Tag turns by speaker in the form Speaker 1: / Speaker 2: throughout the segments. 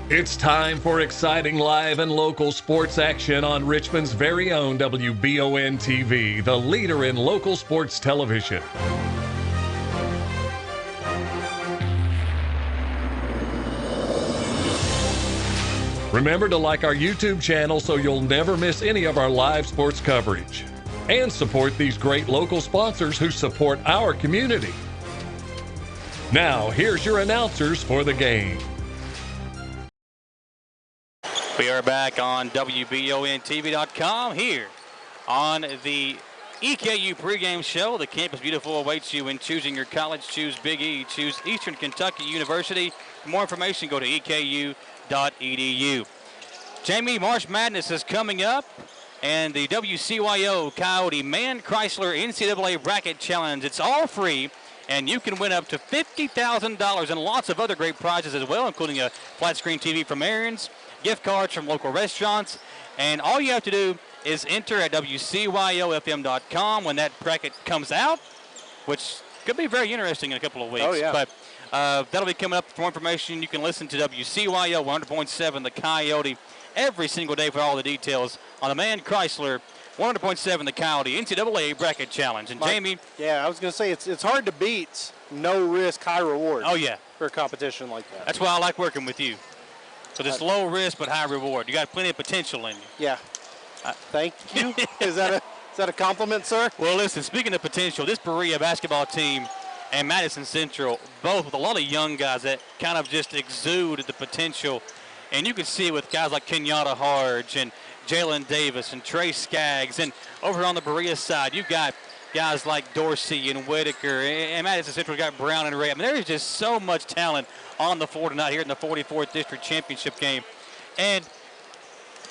Speaker 1: It's time for exciting live and local sports action on Richmond's very own WBON TV, the leader in local sports television. Remember to like our YouTube channel so you'll never miss any of our live sports coverage. And support these great local sponsors who support our community. Now, here's your announcers for the game.
Speaker 2: We are back on WBONTV.com here on the EKU pregame show. The campus beautiful awaits you in choosing your college. Choose Big E. Choose Eastern Kentucky University. For more information, go to eku.edu. Jamie, March Madness is coming up, and the WCYO Coyote Man Chrysler NCAA Bracket Challenge. It's all free, and you can win up to $50,000 and lots of other great prizes as well, including a flat screen TV from Aaron's, gift cards from local restaurants, and all you have to do is enter at WCYOFM.com when that bracket comes out, which could be very interesting in a couple of weeks.
Speaker 3: Oh, yeah.
Speaker 2: But that'll be coming up. For more information, you can listen to WCYO 100.7 The Coyote every single day for all the details on the Man Chrysler 100.7 The Coyote NCAA Bracket Challenge. And Jamie?
Speaker 3: Yeah, I was going to say, it's hard to beat no risk, high reward.
Speaker 2: Oh, yeah.
Speaker 3: For a competition like that.
Speaker 2: That's why I like working with you. So it's low risk but high reward. You got plenty of potential in you.
Speaker 3: Yeah. Thank you. Is that a compliment, sir?
Speaker 2: Well, listen, speaking of potential, this Berea basketball team and Madison Central, both with a lot of young guys that kind of just exude the potential. And you can see it with guys like Kenyatta Harge and Jalen Davis and Trey Skaggs. And over on the Berea side, you've got guys like Dorsey and Whitaker, and Madison Central got Brown and Ray. I mean, there is just so much talent on the floor tonight here in the 44th District Championship game. And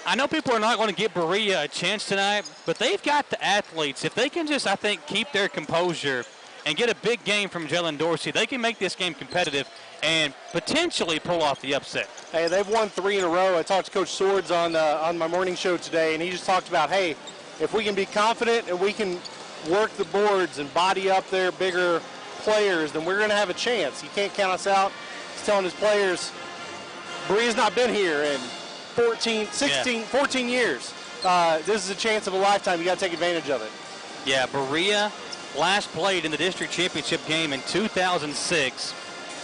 Speaker 2: I know people are not going to give Berea a chance tonight, but they've got the athletes. If they can just, I think, keep their composure and get a big game from Jalen Dorsey, they can make this game competitive and potentially pull off the upset.
Speaker 3: Hey, they've won 3 in a row. I talked to Coach Swords on my morning show today, and he just talked about, hey, if we can be confident and we can work the boards and body up their bigger players, then we're going to have a chance. He can't count us out. He's telling his players, Berea's not been here in 14 years. This is a chance of a lifetime. You got to take advantage of it.
Speaker 2: Yeah, Berea last played in the district championship game in 2006,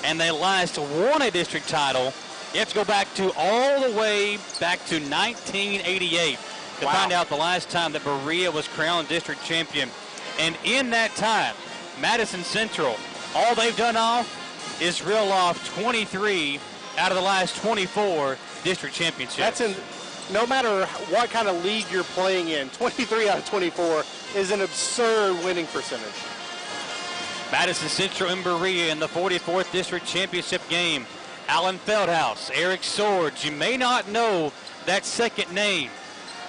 Speaker 2: and they last won a district title. You have to go back to all the way back to 1988 to find out the last time that Berea was crowned district champion. And in that time, Madison Central, all they've done is reel off 23 out of the last 24 district championships.
Speaker 3: No matter what kind of league you're playing in, 23 out of 24 is an absurd winning percentage.
Speaker 2: Madison Central and Berea in the 44th district championship game. Alan Feldhouse, Eric Swords. You may not know that second name,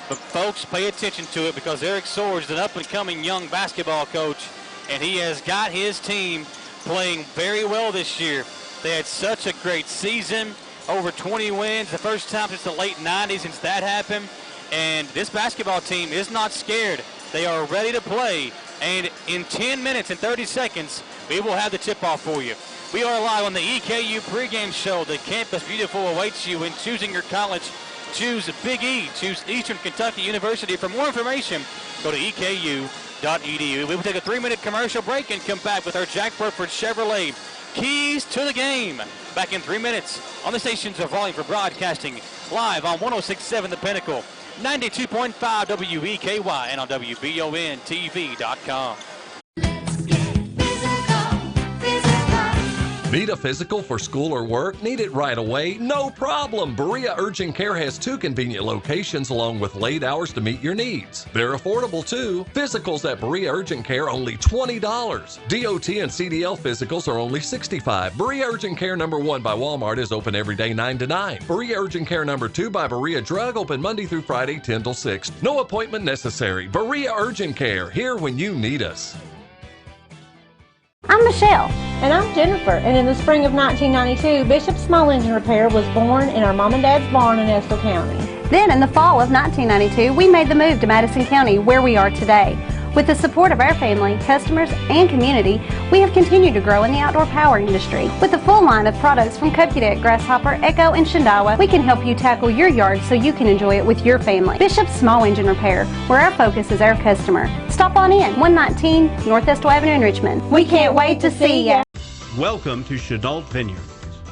Speaker 2: but folks, pay attention to it because Eric Swords is an up-and-coming young basketball coach, and he has got his team playing very well this year. They had such a great season, over 20 wins, the first time since the late 90s since that happened. And this basketball team is not scared. They are ready to play. And in 10 minutes and 30 seconds, we will have the tip-off for you. We are live on the EKU pregame show. The campus beautiful awaits you in choosing your college. Choose Big E. Choose Eastern Kentucky University. For more information, go to eku.edu. We will take a 3-minute commercial break and come back with our Jack Burford Chevrolet Keys to the Game. Back in 3 minutes on the stations of Volume for Broadcasting, live on 106.7 The Pinnacle, 92.5 WEKY, and on WBONTV.com.
Speaker 1: Need a physical for school or work? Need it right away? No problem! Berea Urgent Care has 2 convenient locations along with late hours to meet your needs. They're affordable too. Physicals at Berea Urgent Care only $20. DOT and CDL physicals are only $65. Berea Urgent Care number 1 by Walmart is open every day 9 to 9. Berea Urgent Care number 2 by Berea Drug open Monday through Friday 10 till 6. No appointment necessary. Berea Urgent Care, here when you need us.
Speaker 4: I'm Michelle. And I'm Jennifer. And in the spring of 1992, Bishop Small Engine Repair was born in our mom and dad's barn in Estill County.
Speaker 5: Then in the fall of 1992, we made the move to Madison County, where we are today. With the support of our family, customers, and community, we have continued to grow in the outdoor power industry. With a full line of products from Kokudet, Grasshopper, Echo, and Shindawa, we can help you tackle your yard so you can enjoy it with your family. Bishop's Small Engine Repair, where our focus is our customer. Stop on in, 119 North Estill Avenue in Richmond. We can't wait to see ya.
Speaker 6: Welcome to Chenault Vineyards,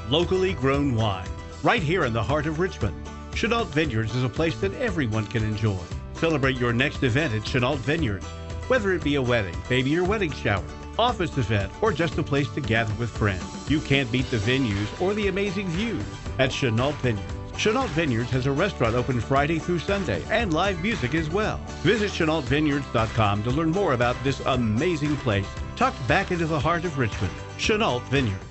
Speaker 6: locally grown wine, right here in the heart of Richmond. Chenault Vineyards is a place that everyone can enjoy. Celebrate your next event at Chenault Vineyards, whether it be a wedding, baby or wedding shower, office event, or just a place to gather with friends. You can't beat the venues or the amazing views at Chenault Vineyards. Chenault Vineyards has a restaurant open Friday through Sunday and live music as well. Visit ChenaultVineyards.com to learn more about this amazing place tucked back into the heart of Richmond. Chenault Vineyards.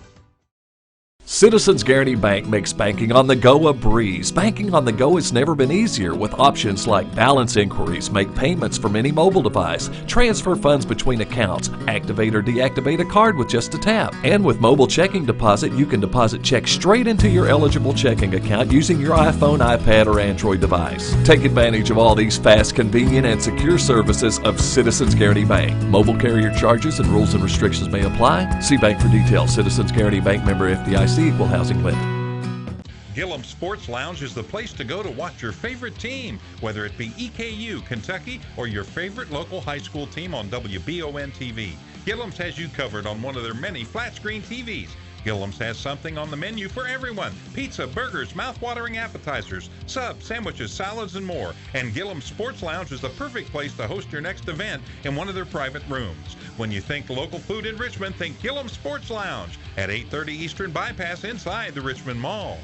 Speaker 1: Citizens Guaranty Bank makes banking on the go a breeze. Banking on the go has never been easier with options like balance inquiries, make payments from any mobile device, transfer funds between accounts, activate or deactivate a card with just a tap. And with mobile checking deposit, you can deposit checks straight into your eligible checking account using your iPhone, iPad, or Android device. Take advantage of all these fast, convenient, and secure services of Citizens Guaranty Bank. Mobile carrier charges and rules and restrictions may apply. See bank for details. Citizens Guaranty Bank, member FDIC. Equal housing lender.
Speaker 7: Gillum Sports Lounge is the place to go to watch your favorite team, whether it be EKU, Kentucky, or your favorite local high school team on WBON TV. Gillum's has you covered on one of their many flat-screen TVs. Gillum's has something on the menu for everyone. Pizza, burgers, mouth-watering appetizers, subs, sandwiches, salads, and more. And Gillum Sports Lounge is the perfect place to host your next event in one of their private rooms. When you think local food in Richmond, think Gillum Sports Lounge at 830 Eastern Bypass inside the Richmond Mall.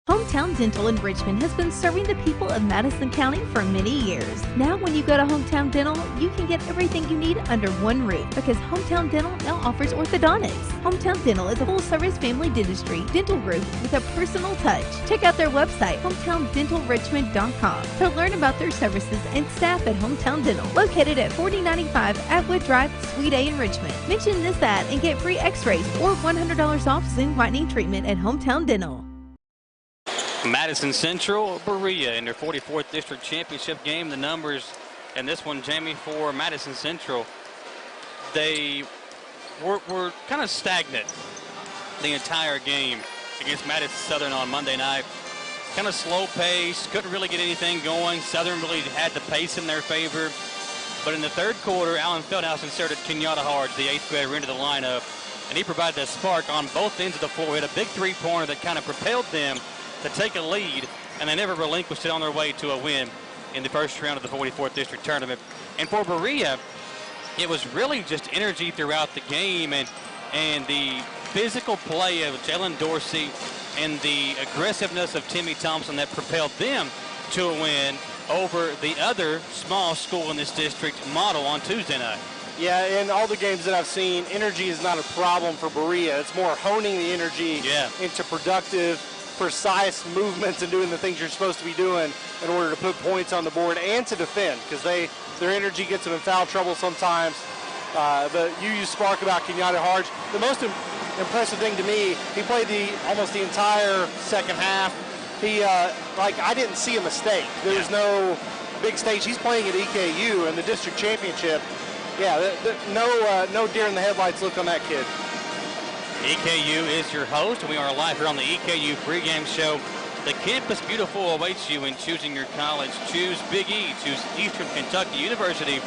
Speaker 8: Hometown Dental in Richmond has been serving the people of Madison County for many years. Now when you go to Hometown Dental, you can get everything you need under one roof because Hometown Dental now offers orthodontics. Hometown Dental is a full-service family dentistry dental group with a personal touch. Check out their website, hometowndentalrichmond.com, to learn about their services and staff at Hometown Dental, located at 4095 Atwood Drive, Suite A in Richmond. Mention this ad and get free x-rays or $100 off Zoom whitening treatment at Hometown Dental.
Speaker 2: Madison Central, Berea in their 44th District Championship game. The numbers in this one, Jamie, for Madison Central, they were kind of stagnant the entire game against Madison Southern on Monday night. Kind of slow pace, couldn't really get anything going. Southern really had the pace in their favor. But in the third quarter, Alan Feldhouse inserted Kenyatta Hodge, the 8th grader, into the lineup, and he provided a spark on both ends of the floor. He had a big three-pointer that kind of propelled them to take a lead, and they never relinquished it on their way to a win in the first round of the 44th District Tournament. And for Berea, it was really just energy throughout the game and the physical play of Jalen Dorsey and the aggressiveness of Timmy Thompson that propelled them to a win over the other small school in this district, Model, on Tuesday night.
Speaker 3: Yeah, in all the games that I've seen, energy is not a problem for Berea. It's more honing the energy into productive, precise movements and doing the things you're supposed to be doing in order to put points on the board and to defend, because their energy gets them in foul trouble sometimes. You spark about Kenyatta Hodge. The most impressive thing to me, he played almost the entire second half. I didn't see a mistake. There was no big stage. He's playing at EKU in the district championship. Yeah, no deer in the headlights look on that kid.
Speaker 2: EKU is your host, and we are live here on the EKU pregame show. The Campus Beautiful awaits you in choosing your college. Choose Big E. Choose Eastern Kentucky University.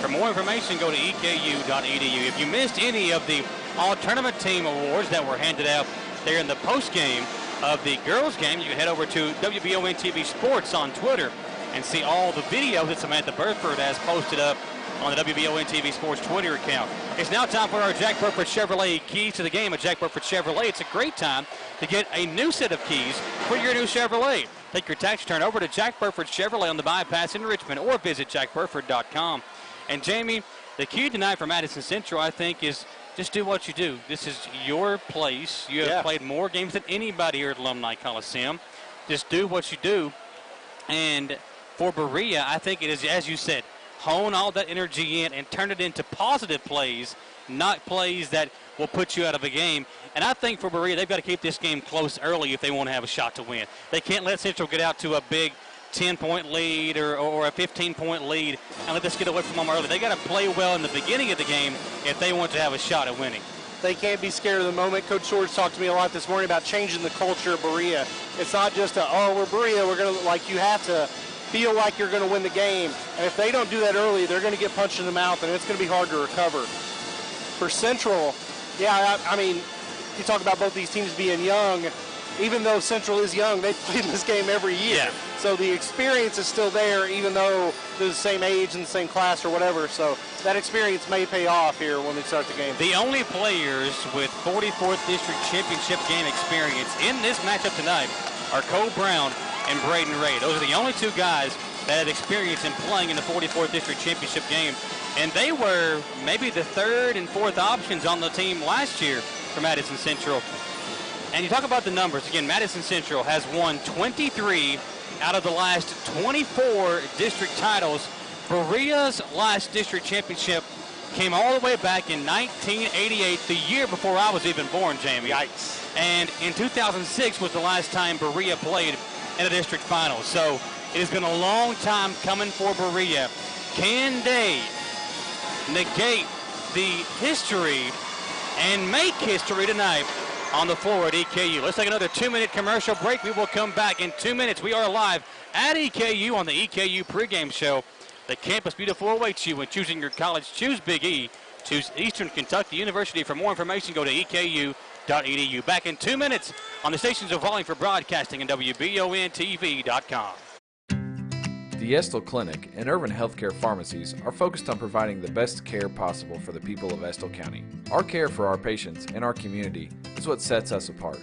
Speaker 2: For more information, go to eku.edu. If you missed any of the all-tournament team awards that were handed out there in the post-game of the girls' game, you can head over to WBON TV Sports on Twitter and see all the videos that Samantha Burford has posted up on the WBON TV Sports Twitter account. It's now time for our Jack Burford Chevrolet keys to the game at Jack Burford Chevrolet. It's a great time to get a new set of keys for your new Chevrolet. Take your tax return over to Jack Burford Chevrolet on the bypass in Richmond or visit jackburford.com. And Jamie, the key tonight for Madison Central, I think, is just do what you do. This is your place. You have played more games than anybody here at Alumni Coliseum. Just do what you do. And for Berea, I think it is, as you said, hone all that energy in and turn it into positive plays, not plays that will put you out of a game. And I think for Berea, they've got to keep this game close early if they want to have a shot to win. They can't let Central get out to a big 10-point lead or a 15-point lead and let this get away from them early. They got to play well in the beginning of the game if they want to have a shot at winning.
Speaker 3: They can't be scared of the moment. Coach Swords talked to me a lot this morning about changing the culture of Berea. It's not just we're Berea, we're going to, like, you have to feel like you're going to win the game. And if they don't do that early, they're going to get punched in the mouth, and it's going to be hard to recover. For Central, yeah, I mean, you talk about both these teams being young. Even though Central is young, they play in this game every year.
Speaker 2: Yeah.
Speaker 3: So the experience is still there, even though they're the same age and the same class or whatever. So that experience may pay off here when we start the game.
Speaker 2: The only players with 44th District Championship game experience in this matchup tonight are Cole Brown and Braden Ray. Those are the only two guys that had experience in playing in the 44th District Championship game. And they were maybe the third and fourth options on the team last year for Madison Central. And you talk about the numbers. Again, Madison Central has won 23 out of the last 24 district titles. Berea's last district championship came all the way back in 1988, the year before I was even born, Jamie.
Speaker 3: Yikes.
Speaker 2: And in 2006 was the last time Berea played in a district final. So it has been a long time coming for Berea. Can they negate the history and make history tonight on the floor at EKU? Let's take another 2-minute commercial break. We will come back in 2 minutes. We are live at EKU on the EKU pregame show. The Campus Beautiful awaits you when choosing your college. Choose Big E. Choose Eastern Kentucky University. For more information, go to EKU.edu. Back in 2 minutes on the stations of volume for broadcasting and WBONTV.com.
Speaker 9: The Estill Clinic and Urban Healthcare Pharmacies are focused on providing the best care possible for the people of Estill County. Our care for our patients and our community is what sets us apart.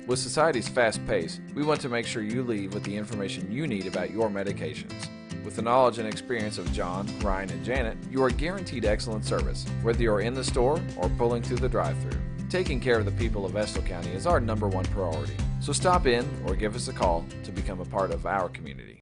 Speaker 9: With society's fast pace, we want to make sure you leave with the information you need about your medications. With the knowledge and experience of John, Ryan, and Janet, you are guaranteed excellent service, whether you're in the store or pulling through the drive-thru. Taking care of the people of Estill County is our #1 priority. So stop in or give us a call to become a part of our community.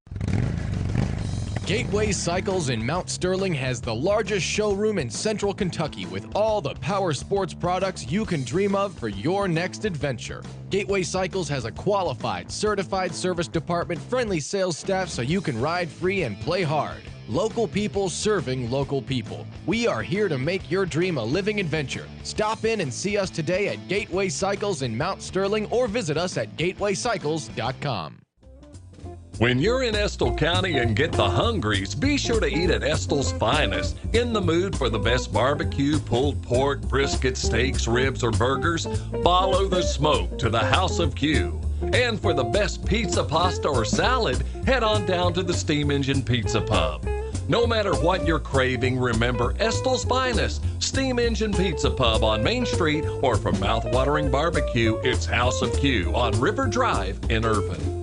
Speaker 10: Gateway Cycles in Mount Sterling has the largest showroom in Central Kentucky with all the power sports products you can dream of for your next adventure. Gateway Cycles has a qualified, certified service department, friendly sales staff so you can ride free and play hard. Local people serving local people. We are here to make your dream a living adventure. Stop in and see us today at Gateway Cycles in Mount Sterling or visit us at gatewaycycles.com.
Speaker 1: When you're in Estill County and get the hungries, be sure to eat at Estill's Finest. In the mood for the best barbecue, pulled pork, brisket, steaks, ribs, or burgers? Follow the smoke to the House of Q. And for the best pizza, pasta, or salad, head on down to the Steam Engine Pizza Pub. No matter what you're craving, remember Estill's Finest, Steam Engine Pizza Pub on Main Street, or for mouth-watering barbecue, it's House of Q on River Drive in Irvine.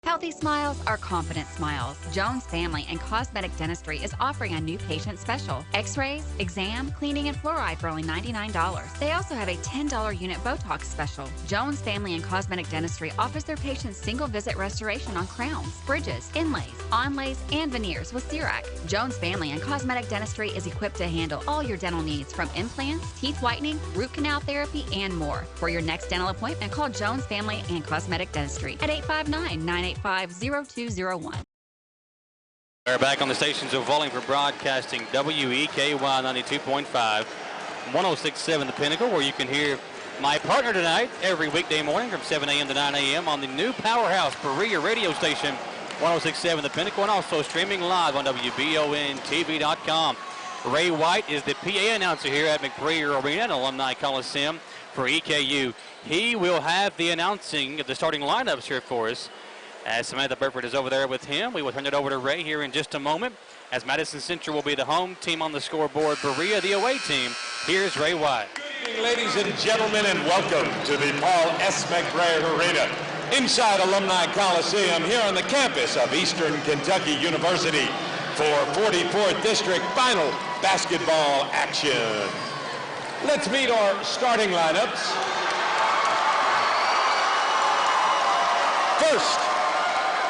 Speaker 11: Healthy smiles are confident smiles. Jones Family and Cosmetic Dentistry is offering a new patient special. X-rays, exam, cleaning, and fluoride for only $99. They also have a $10 unit Botox special. Jones Family and Cosmetic Dentistry offers their patients single-visit restoration on crowns, bridges, inlays, onlays, and veneers with CERAC. Jones Family and Cosmetic Dentistry is equipped to handle all your dental needs from implants, teeth whitening, root canal therapy, and more. For your next dental appointment, call Jones Family and Cosmetic Dentistry at 859-985-0201.
Speaker 2: We're back on the stations of volume for broadcasting WEKY 92.5, 106.7 The Pinnacle, where you can hear my partner tonight every weekday morning from 7 a.m. to 9 a.m. on the new powerhouse Berea radio station, 106.7 The Pinnacle, and also streaming live on WBONTV.com. Ray White is the PA announcer here at McBrayer Arena and Alumni Coliseum for EKU. He will have the announcing of the starting lineups here for us. As Samantha Burford is over there with him, we will turn it over to Ray here in just a moment, as Madison Central will be the home team on the scoreboard, Berea the away team. Here's Ray White.
Speaker 12: Good evening, ladies and gentlemen, and welcome to the Paul S. McBrayer Arena inside Alumni Coliseum here on the campus of Eastern Kentucky University for 44th District Final basketball action. Let's meet our starting lineups. First,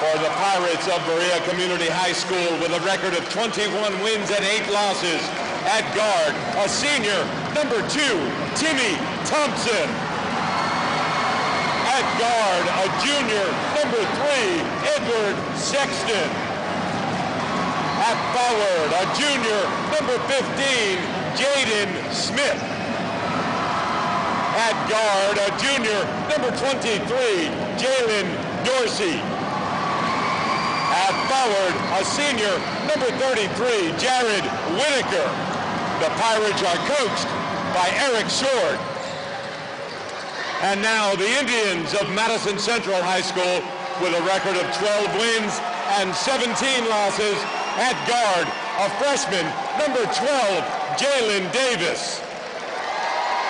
Speaker 12: for the Pirates of Berea Community High School with a record of 21 wins and 8 losses. At guard, a senior, number 2, Timmy Thompson. At guard, a junior, number 3, Edward Sexton. At forward, a junior, number 15, Jaden Smith. At guard, a junior, number 23, Jalen Dorsey. At forward, a senior, number 33, Jared Whitaker. The Pirates are coached by Eric Sword. And now the Indians of Madison Central High School with a record of 12 wins and 17 losses. At guard, a freshman, number 12, Jalen Davis.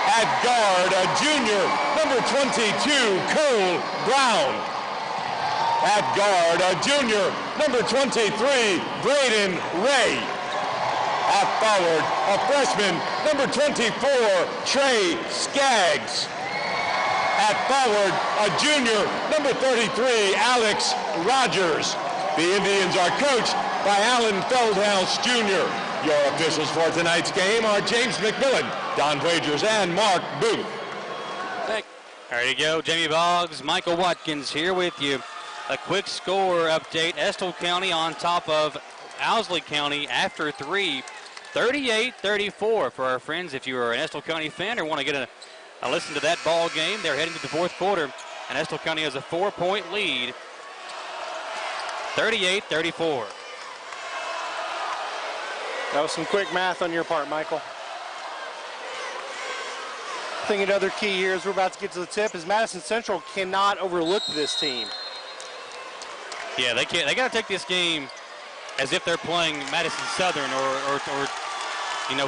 Speaker 12: At guard, a junior, number 22, Cole Brown. At guard, a junior, number 23, Braden Ray. At forward, a freshman, number 24, Trey Skaggs. At forward, a junior, number 33, Alex Rogers. The Indians are coached by Alan Feldhouse Jr. Your officials for tonight's game are James McMillan, Don Wagers, and Mark Booth.
Speaker 2: There you go, Jamie Boggs, Michael Watkins here with you. A quick score update. Estill County on top of Owsley County after 3, 38-34 for our friends. If you are an Estill County fan or want to get a listen to that ball game, they're heading to the fourth quarter, and Estill County has a 4-point lead, 38-34.
Speaker 3: That was some quick math on your part, Michael. I think another key here as we're about to get to the tip is Madison Central cannot overlook this team.
Speaker 2: Yeah, they can't. They got to take this game as if they're playing Madison Southern or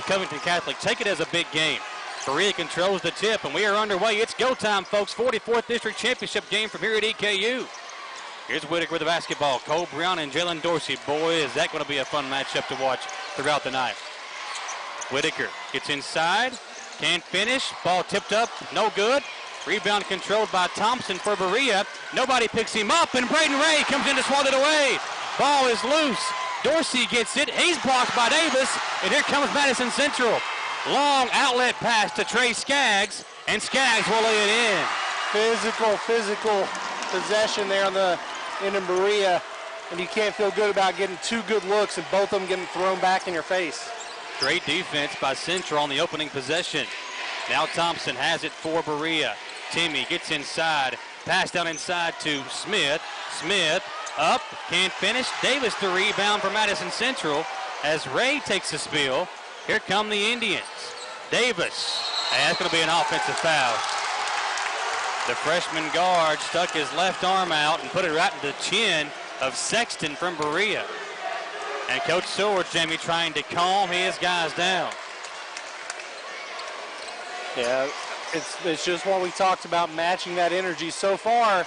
Speaker 2: Covington Catholic. Take it as a big game. Berea controls the tip, and we are underway. It's go time, folks. 44th District Championship game from here at EKU. Here's Whitaker with the basketball. Cole Brown and Jalen Dorsey. Boy, is that going to be a fun matchup to watch throughout the night. Whitaker gets inside. Can't finish. Ball tipped up. No good. Rebound controlled by Thompson for Berea. Nobody picks him up, and Braden Ray comes in to swat it away. Ball is loose. Dorsey gets it. He's blocked by Davis, and here comes Madison Central. Long outlet pass to Trey Skaggs, and Skaggs will lay it in.
Speaker 3: Physical possession there on the end of Berea, and you can't feel good about getting two good looks and both of them getting thrown back in your face.
Speaker 2: Great defense by Central on the opening possession. Now Thompson has it for Berea. Timmy gets inside. Pass down inside to Smith. Smith up, can't finish. Davis the rebound for Madison Central as Ray takes a spill. Here come the Indians. Davis, and that's going to be an offensive foul. The freshman guard stuck his left arm out and put it right into the chin of Sexton from Berea. And Coach Sword, Jamie, trying to calm his guys down.
Speaker 3: Yeah, it's just what we talked about, matching that energy. So far,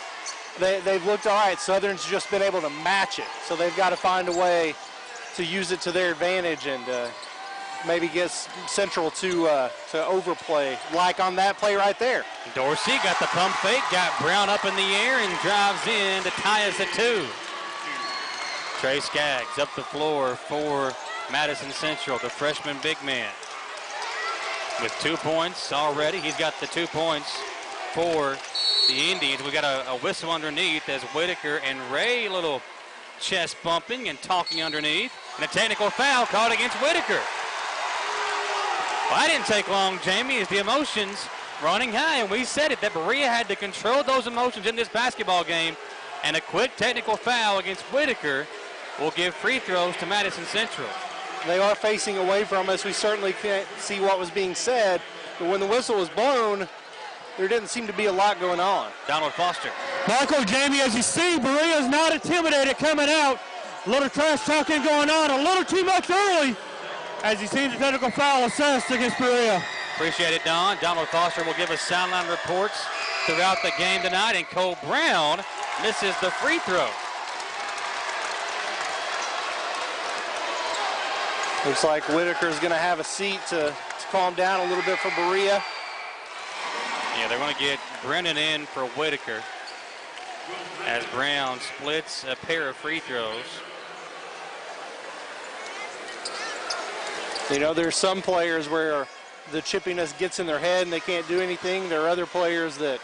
Speaker 3: they've looked all right. Southern's just been able to match it. So they've got to find a way to use it to their advantage and maybe get Central to overplay, like on that play right there.
Speaker 2: Dorsey got the pump fake, got Brown up in the air and drives in to tie us at 2. Trey Skaggs up the floor for Madison Central, the freshman big man. With 2 points already. He's got the 2 points for the Indians. We got a whistle underneath as Whitaker and Ray, a little chest bumping and talking underneath. And a technical foul called against Whitaker. Well, that didn't take long, Jamie, as the emotions running high. And we said it, that Berea had to control those emotions in this basketball game. And a quick technical foul against Whitaker will give free throws to Madison Central.
Speaker 3: They are facing away from us. We certainly can't see what was being said. But when the whistle was blown, there didn't seem to be a lot going on.
Speaker 2: Donald Foster.
Speaker 13: Michael, Jamie, as you see, Berea is not intimidated coming out. A little trash talking going on, a little too much early, as you see the technical foul assessed against Berea.
Speaker 2: Appreciate it, Don. Donald Foster will give us sideline reports throughout the game tonight, and Cole Brown misses the free throw.
Speaker 3: Looks like Whitaker's going to have a seat to calm down a little bit for Berea.
Speaker 2: Yeah, they're going to get Brennan in for Whitaker as Brown splits a pair of free throws.
Speaker 3: You know, there's some players where the chippiness gets in their head and they can't do anything. There are other players that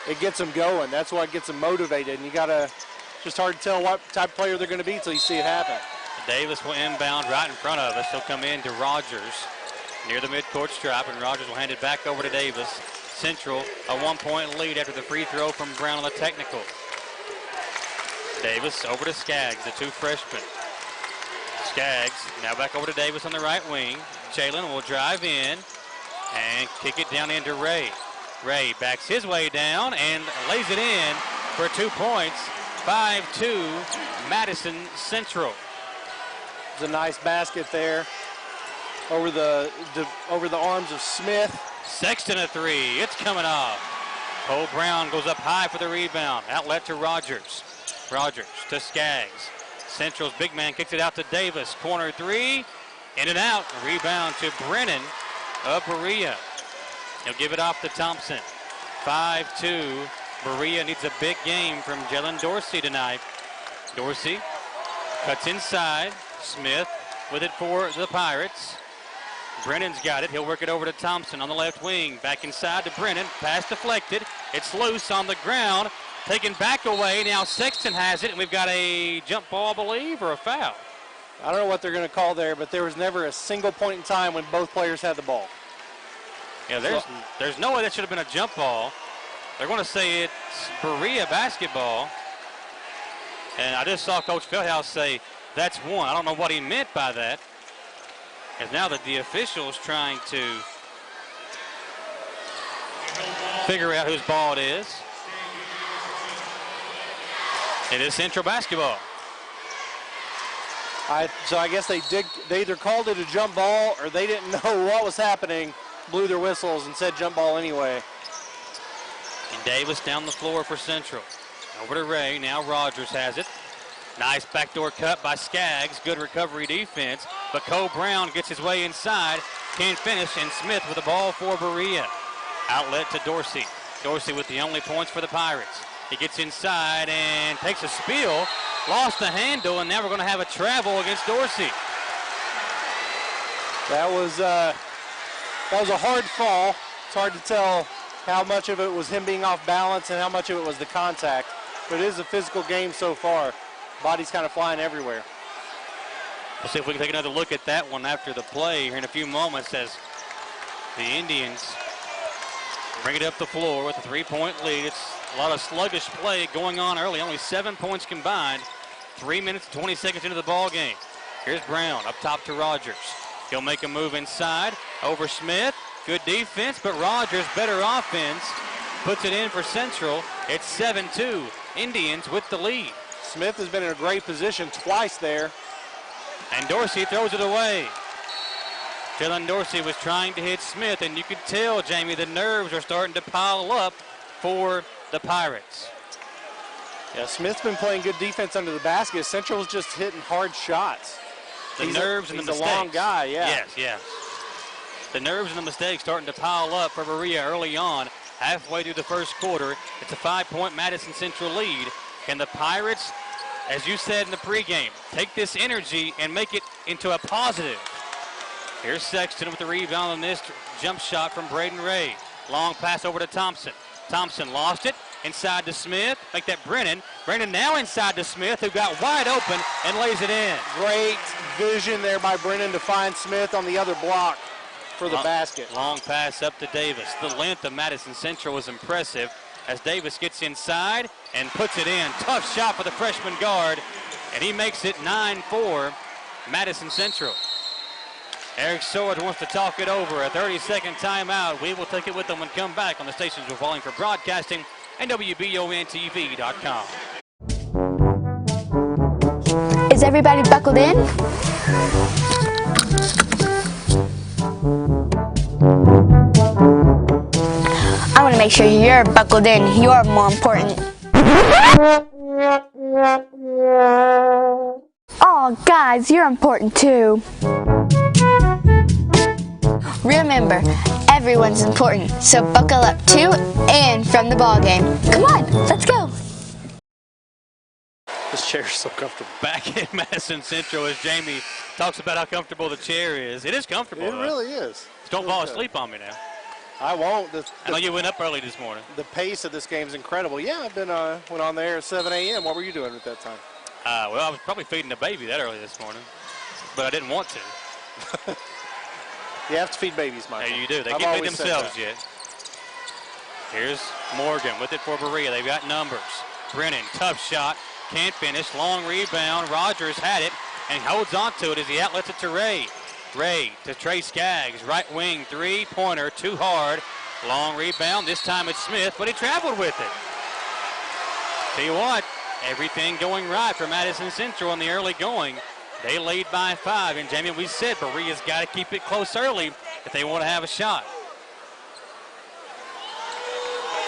Speaker 3: it gets them going. That's what gets them motivated. And you got to, just hard to tell what type of player they're going to be until you see it happen.
Speaker 2: Davis will inbound right in front of us. He'll come in to Rogers near the midcourt stripe, and Rogers will hand it back over to Davis. Central, a 1-point lead after the free throw from Brown on the technical. Davis over to Skaggs, the two freshmen. Skaggs now back over to Davis on the right wing. Jalen will drive in and kick it down into Ray. Ray backs his way down and lays it in for 2 points. 5-2 Madison Central.
Speaker 3: It's a nice basket there over the arms of Smith.
Speaker 2: Sexton a three. It's coming off. Cole Brown goes up high for the rebound. Outlet to Rogers. Rogers to Skaggs. Central's big man kicks it out to Davis. Corner three. In and out. Rebound to Brennan of Berea. He'll give it off to Thompson. 5-2. Berea needs a big game from Jalen Dorsey tonight. Dorsey cuts inside. Smith with it for the Pirates. Brennan's got it. He'll work it over to Thompson on the left wing. Back inside to Brennan. Pass deflected. It's loose on the ground. Taken back away. Now Sexton has it, and we've got a jump ball, I believe, or a foul.
Speaker 3: I don't know what they're going to call there, but there was never a single point in time when both players had the ball.
Speaker 2: Yeah, there's no way that should have been a jump ball. They're going to say it's Berea basketball. And I just saw Coach Feldhouse say that's one. I don't know what he meant by that. And now that the official's trying to figure out whose ball it is. It is Central basketball.
Speaker 3: So I guess they either called it a jump ball or they didn't know what was happening, blew their whistles and said jump ball anyway.
Speaker 2: And Davis down the floor for Central. Over to Ray. Now Rogers has it. Nice backdoor cut by Skaggs. Good recovery defense. But Cole Brown gets his way inside. Can't finish. And Smith with the ball for Berea. Outlet to Dorsey. Dorsey with the only points for the Pirates. He gets inside and takes a spill. Lost the handle, and now we're going to have a travel against Dorsey.
Speaker 3: That was a hard fall. It's hard to tell how much of it was him being off balance and how much of it was the contact. But it is a physical game so far. Body's kind of flying everywhere.
Speaker 2: We'll see if we can take another look at that one after the play here in a few moments as the Indians bring it up the floor with a 3-point lead. It's a lot of sluggish play going on early. Only 7 points combined. 3 minutes and 20 seconds into the ball game. Here's Brown up top to Rogers. He'll make a move inside over Smith. Good defense, but Rogers better offense. Puts it in for Central. It's 7-2. Indians with the lead.
Speaker 3: Smith has been in a great position twice there.
Speaker 2: And Dorsey throws it away. Jalen Dorsey was trying to hit Smith, and you could tell, Jamie, the nerves are starting to pile up for the Pirates.
Speaker 3: Yeah, Smith's been playing good defense under the basket. Central's just hitting hard shots.
Speaker 2: The nerves and the mistakes.
Speaker 3: He's a long guy, yeah.
Speaker 2: Yes, yes. The nerves and the mistakes starting to pile up for Berea early on. Halfway through the first quarter, it's a 5-point Madison Central lead. Can the Pirates, as you said in the pregame, take this energy and make it into a positive? Here's Sexton with the rebound on this jump shot from Braden Ray. Long pass over to Thompson. Thompson lost it. Inside to Smith. Make that Brennan. Brennan now inside to Smith, who got wide open and lays it in.
Speaker 3: Great vision there by Brennan to find Smith on the other block for the basket.
Speaker 2: Long pass up to Davis. The length of Madison Central was impressive as Davis gets inside and puts it in. Tough shot for the freshman guard, and he makes it 9-4 Madison Central. Eric Swords wants to talk it over. A 30-second timeout. We will take it with them and come back on the stations we're following for broadcasting and WBONTV.com.
Speaker 14: Is everybody buckled in? I want to make sure you're buckled in. You're more important. Oh, guys, you're important too. Remember, everyone's important, so buckle up to and from the ball game. Come on, let's go.
Speaker 3: This chair's so comfortable.
Speaker 2: Back in Madison Central as Jamie talks about how comfortable the chair is. It is comfortable.
Speaker 3: It really is.
Speaker 2: Don't fall asleep on me now.
Speaker 3: I won't.
Speaker 2: I know you went up early this morning.
Speaker 3: The pace of this game is incredible. Yeah, I've been went on there at 7 a.m. What were you doing at that time?
Speaker 2: Well, I was probably feeding the baby that early this morning, but I didn't want to.
Speaker 3: You have to feed babies, Michael.
Speaker 2: Yeah, you do. They can't feed themselves yet. Here's Morgan with it for Berea. They've got numbers. Brennan, tough shot, can't finish. Long rebound. Rogers had it and holds on to it as he outlets it to Ray. Ray to Trey Skaggs, right wing, three-pointer, too hard. Long rebound, this time it's Smith, but he traveled with it. Tell you what, everything going right for Madison Central in the early going. They lead by 5, and Jamie, we said Berea's got to keep it close early if they want to have a shot.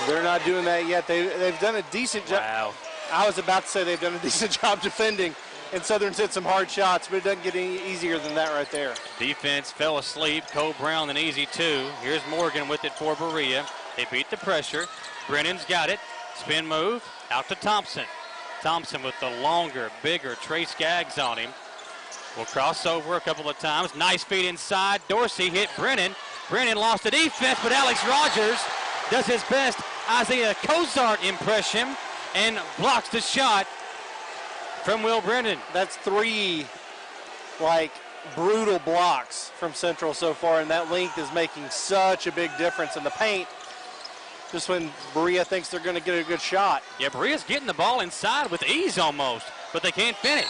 Speaker 3: They're not doing that yet. They've done a decent job.
Speaker 2: Wow.
Speaker 3: I was about to say they've done a decent job defending, and Southern's hit some hard shots, but it doesn't get any easier than that right there.
Speaker 2: Defense fell asleep. Cole Brown an easy 2. Here's Morgan with it for Berea. They beat the pressure. Brennan's got it. Spin move out to Thompson. Thompson with the longer, bigger Trey Skaggs on him. Will cross over a couple of times. Nice feed inside. Dorsey hit Brennan. Brennan lost the defense, but Alex Rogers does his best Isaiah Cozart impression and blocks the shot from Will Brennan.
Speaker 3: That's 3, brutal blocks from Central so far, and that length is making such a big difference in the paint. Just when Berea thinks they're going to get a good shot.
Speaker 2: Yeah, Berea's getting the ball inside with ease almost, but they can't finish.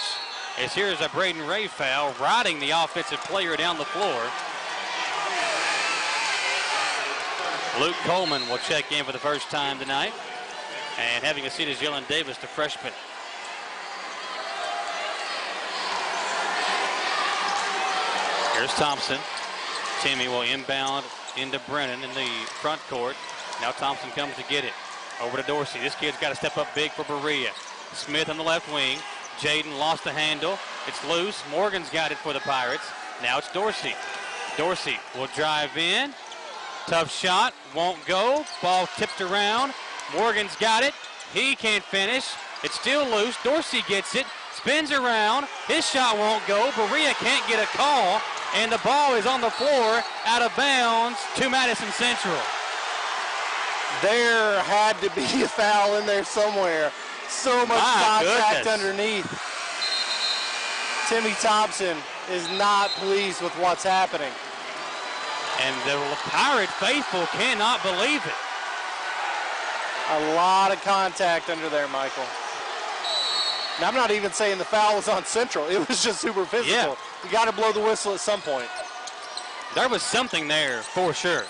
Speaker 2: As here's a Braden Ray foul, riding the offensive player down the floor. Luke Coleman will check in for the first time tonight. And having a seat is Jalen Davis, the freshman. Here's Thompson. Timmy will inbound into Brennan in the front court. Now Thompson comes to get it. Over to Dorsey. This kid's got to step up big for Berea. Smith on the left wing. Jaden lost the handle. It's loose. Morgan's got it for the Pirates. Now it's Dorsey. Dorsey will drive in. Tough shot. Won't go. Ball tipped around. Morgan's got it. He can't finish. It's still loose. Dorsey gets it. Spins around. His shot won't go. Berea can't get a call. And the ball is on the floor out of bounds to Madison Central.
Speaker 3: There had to be a foul in there somewhere. So much contact underneath. Timmy Thompson is not pleased with what's happening.
Speaker 2: And the Pirate faithful cannot believe it.
Speaker 3: A lot of contact under there, Michael. Now, I'm not even saying the foul was on Central. It was just super physical.
Speaker 2: Yeah.
Speaker 3: You got to blow the whistle at some point.
Speaker 2: There was something there for sure.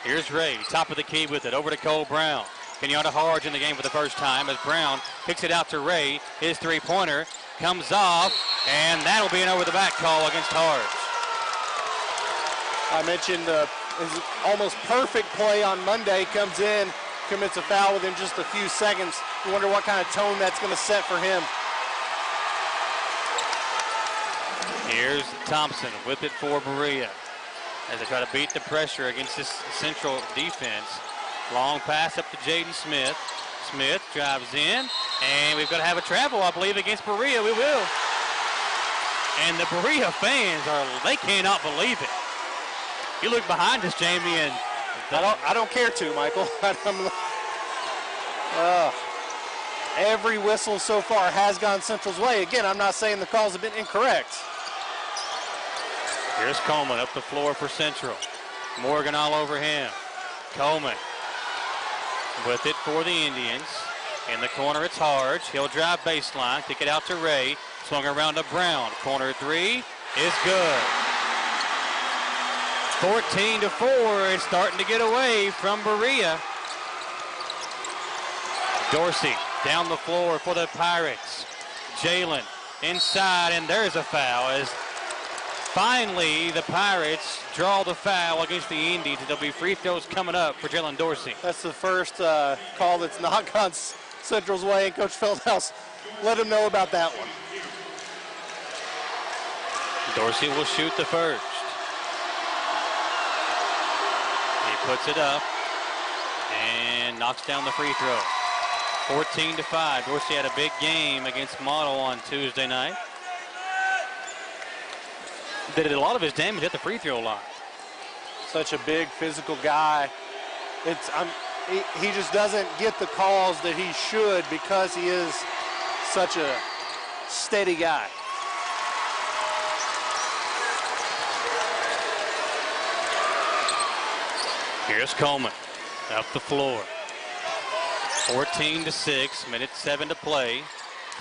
Speaker 2: Here's Ray, top of the key with it, over to Cole Brown. Kenyatta Harge in the game for the first time as Brown kicks it out to Ray. His three-pointer comes off, and that'll be an over-the-back call against Harge.
Speaker 3: I mentioned his almost perfect play on Monday comes in, commits a foul within just a few seconds. You wonder what kind of tone that's going to set for him.
Speaker 2: Here's Thompson with it for Berea as they try to beat the pressure against this Central defense. Long pass up to Jaden Smith. Smith drives in, and we've got to have a travel, I believe, against Berea. We will. And the Berea fans they cannot believe it. You look behind us, Jamie, and
Speaker 3: I don't care to, Michael. Every whistle so far has gone Central's way. Again, I'm not saying the calls have been incorrect.
Speaker 2: Here's Coleman up the floor for Central. Morgan all over him. Coleman with it for the Indians. In the corner, it's Harge. He'll drive baseline, kick it out to Ray. Swung around to Brown. Corner three is good. 14-4. It's starting to get away from Berea. Dorsey down the floor for the Pirates. Jalen inside, and there's a foul as finally the Pirates draw the foul against the Indians. There'll be free throws coming up for Jalen Dorsey.
Speaker 3: That's the first call that's not gone Central's way, and Coach Feldhouse let him know about that one.
Speaker 2: Dorsey will shoot the first. He puts it up and knocks down the free throw. 14-5. Dorsey had a big game against Model on Tuesday night. Did a lot of his damage at the free throw line.
Speaker 3: Such a big physical guy. He just doesn't get the calls that he should because he is such a steady guy.
Speaker 2: Here's Coleman up the floor. 14-6, minute 7 to play.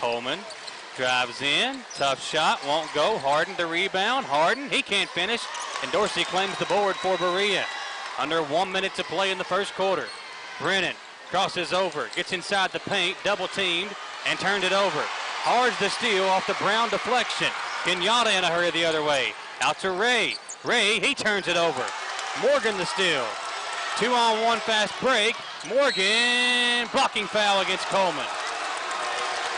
Speaker 2: Coleman drives in, tough shot, won't go. Harden the rebound. Harden, he can't finish, and Dorsey claims the board for Berea. Under 1 minute to play in the first quarter. Brennan crosses over, gets inside the paint, double teamed, and turned it over. Hards the steal off the Brown deflection. Kenyatta in a hurry the other way. Out to Ray. Ray, he turns it over. Morgan the steal. 2-on-1 fast break. Morgan, blocking foul against Coleman.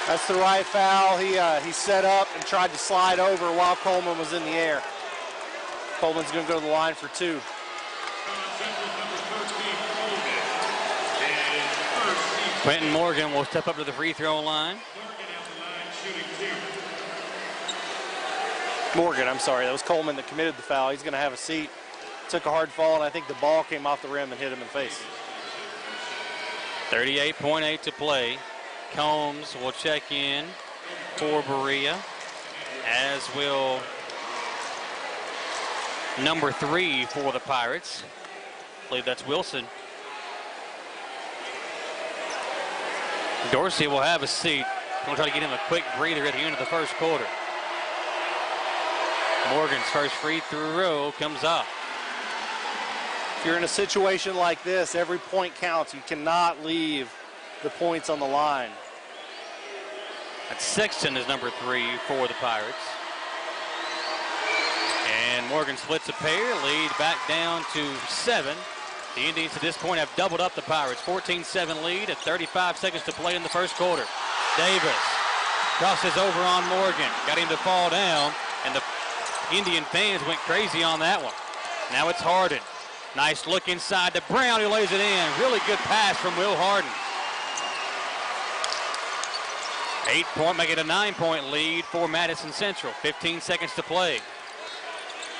Speaker 3: That's the right foul. He set up and tried to slide over while Coleman was in the air. Coleman's going to go to the line for 2.
Speaker 2: Quentin Morgan will step up to the free throw line.
Speaker 3: Morgan, I'm sorry. That was Coleman that committed the foul. He's going to have a seat. Took a hard fall, and I think the ball came off the rim and hit him in the face.
Speaker 2: 38.8 to play. Combs will check in for Berea, as will number 3 for the Pirates. I believe that's Wilson. Dorsey will have a seat. We'll try to get him a quick breather at the end of the first quarter. Morgan's first free throw comes up.
Speaker 3: If you're in a situation like this, every point counts. You cannot leave the points on the line.
Speaker 2: That's Sexton is number 3 for the Pirates. And Morgan splits a pair, lead back down to 7. The Indians at this point have doubled up the Pirates. 14-7 lead at 35 seconds to play in the first quarter. Davis crosses over on Morgan. Got him to fall down, and the Indian fans went crazy on that one. Now it's Harden. Nice look inside to Brown, who lays it in. Really good pass from Will Harden. 8-point, make it a 9-point lead for Madison Central. 15 seconds to play.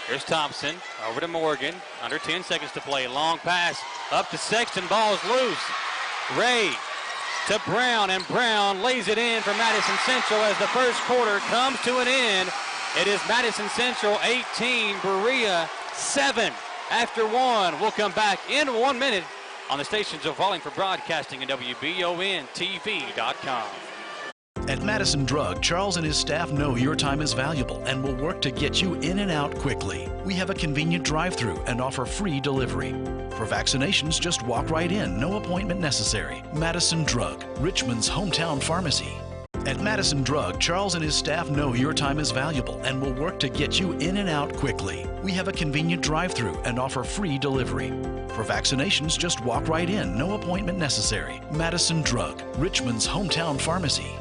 Speaker 2: Here's Thompson, over to Morgan, under 10 seconds to play. Long pass up to Sexton, ball's loose. Ray to Brown, and Brown lays it in for Madison Central as the first quarter comes to an end. It is Madison Central 18, Berea 7. After 1, we'll come back in 1 minute on the stations of Volume for Broadcasting and WBONTV.com.
Speaker 15: At Madison Drug, Charles and his staff know your time is valuable and will work to get you in and out quickly. We have a convenient drive-through and offer free delivery. For vaccinations, just walk right in, no appointment necessary. Madison Drug, Richmond's hometown pharmacy. At Madison Drug, Charles and his staff know your time is valuable and will work to get you in and out quickly. We have a convenient drive-through and offer free delivery. For vaccinations, just walk right in, no appointment necessary. Madison Drug, Richmond's hometown pharmacy.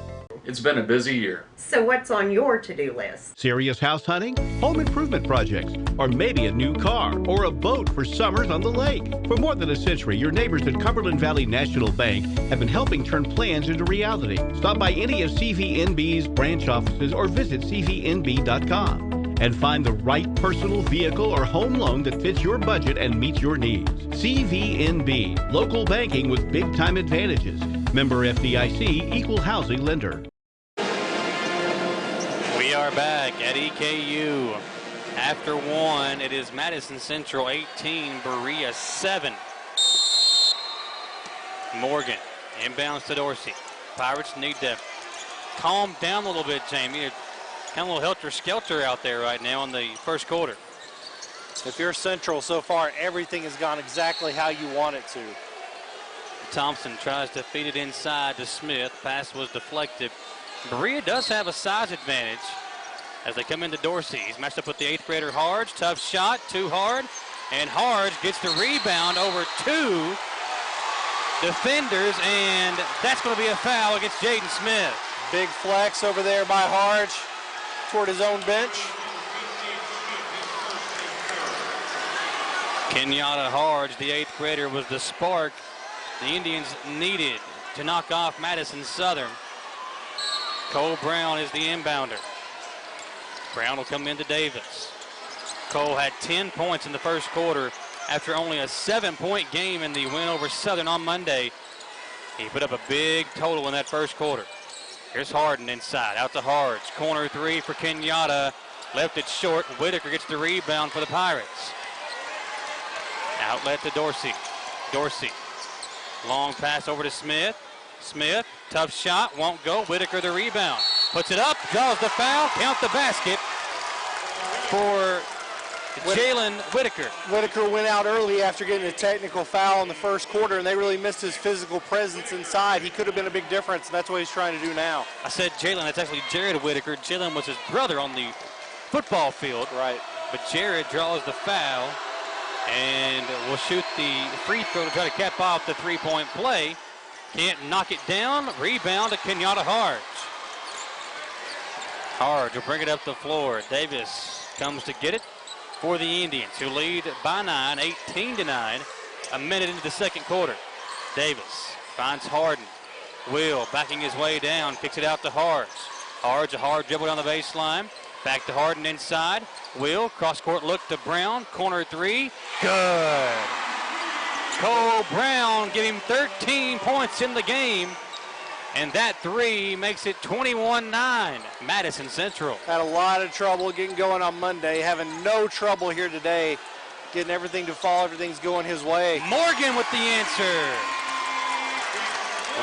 Speaker 9: It's been a busy year.
Speaker 16: So what's on your to-do list?
Speaker 6: Serious house hunting, home improvement projects, or maybe a new car or a boat for summers on the lake. For more than a century, your neighbors at Cumberland Valley National Bank have been helping turn plans into reality. Stop by any of CVNB's branch offices or visit cvnb.com and find the right personal vehicle or home loan that fits your budget and meets your needs. CVNB, local banking with big-time advantages. Member FDIC, equal housing lender.
Speaker 2: We are back at EKU. After 1, it is Madison Central 18, Berea 7. Morgan inbounds to Dorsey. Pirates need to calm down a little bit, Jamie. Kind of a little helter-skelter out there right now in the first quarter.
Speaker 3: If you're Central so far, everything has gone exactly how you want it to.
Speaker 2: Thompson tries to feed it inside to Smith. Pass was deflected. Berea does have a size advantage as they come into Dorsey. He's matched up with the 8th grader Harge. Tough shot, too hard. And Harge gets the rebound over 2 defenders, and that's going to be a foul against Jaden Smith.
Speaker 3: Big flex over there by Harge toward his own bench.
Speaker 2: Kenyatta Harge, the 8th grader, was the spark the Indians needed to knock off Madison Southern. Cole Brown is the inbounder. Brown will come into Davis. Cole had 10 points in the first quarter after only a 7-point game in the win over Southern on Monday. He put up a big total in that first quarter. Here's Harden inside, out to Hards. Corner three for Kenyatta. Left it short. Whitaker gets the rebound for the Pirates. Outlet to Dorsey. Dorsey. Long pass over to Smith. Smith, tough shot, won't go. Whitaker the rebound. Puts it up, draws the foul, count the basket for Jalen Whitaker.
Speaker 3: Whitaker went out early after getting a technical foul in the first quarter, and they really missed his physical presence inside. He could have been a big difference, and that's what he's trying to do now.
Speaker 2: I said Jalen, that's actually Jared Whitaker. Jalen was his brother on the football field.
Speaker 3: Right.
Speaker 2: But Jared draws the foul and will shoot the free throw to try to cap off the three-point play. Can't knock it down. Rebound to Kenyatta Harge. Harge will bring it up the floor. Davis comes to get it for the Indians, who lead by 9, 18-9, a minute into the second quarter. Davis finds Harden. Will backing his way down, kicks it out to Harge. Harge, a hard dribble down the baseline. Back to Harden inside. Will, cross-court look to Brown. Corner three. Good. Cole Brown giving him 13 points in the game. And that three makes it 21-9. Madison Central.
Speaker 3: Had a lot of trouble getting going on Monday. Having no trouble here today. Getting everything to fall. Everything's going his way.
Speaker 2: Morgan with the answer.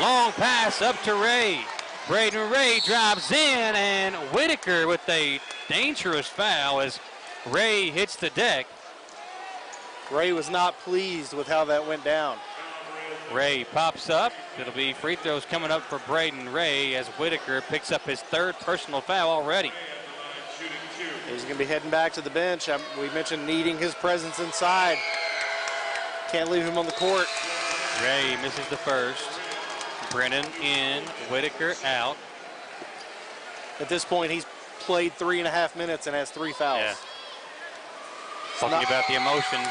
Speaker 2: Long pass up to Ray. Braden Ray drives in, and Whitaker with a dangerous foul as Ray hits the deck.
Speaker 3: Ray was not pleased with how that went down.
Speaker 2: Ray pops up. It'll be free throws coming up for Braden Ray as Whitaker picks up his third personal foul already.
Speaker 3: He's going to be heading back to the bench. We mentioned needing his presence inside. Can't leave him on the court.
Speaker 2: Ray misses the first. Brennan in, Whitaker out.
Speaker 3: At this point, he's played 3.5 minutes and has 3 fouls.
Speaker 2: Yeah. Talking about the emotions.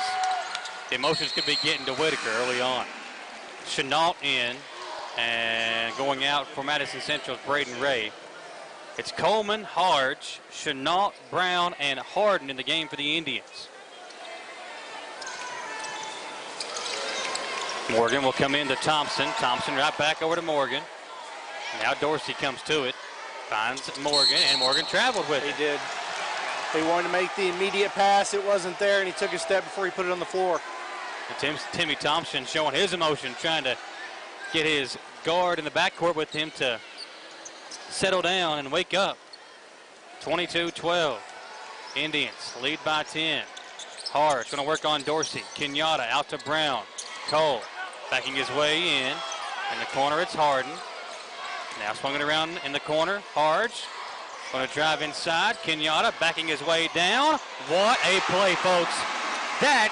Speaker 2: The emotions could be getting to Whitaker early on. Chenault in, and going out for Madison Central's Braden Ray. It's Coleman, Harge, Chenault, Brown, and Harden in the game for the Indians. Morgan will come into Thompson. Thompson right back over to Morgan. Now Dorsey comes to it. Finds Morgan, and Morgan traveled with it.
Speaker 3: He did. He wanted to make the immediate pass. It wasn't there, and he took a step before he put it on the floor.
Speaker 2: And Timmy Thompson showing his emotion, trying to get his guard in the backcourt with him to settle down and wake up. 22-12. Indians lead by 10. Harge going to work on Dorsey. Kenyatta out to Brown. Cole backing his way in. In the corner, it's Harden. Now swinging around in the corner. Harge going to drive inside. Kenyatta backing his way down. What a play, folks. That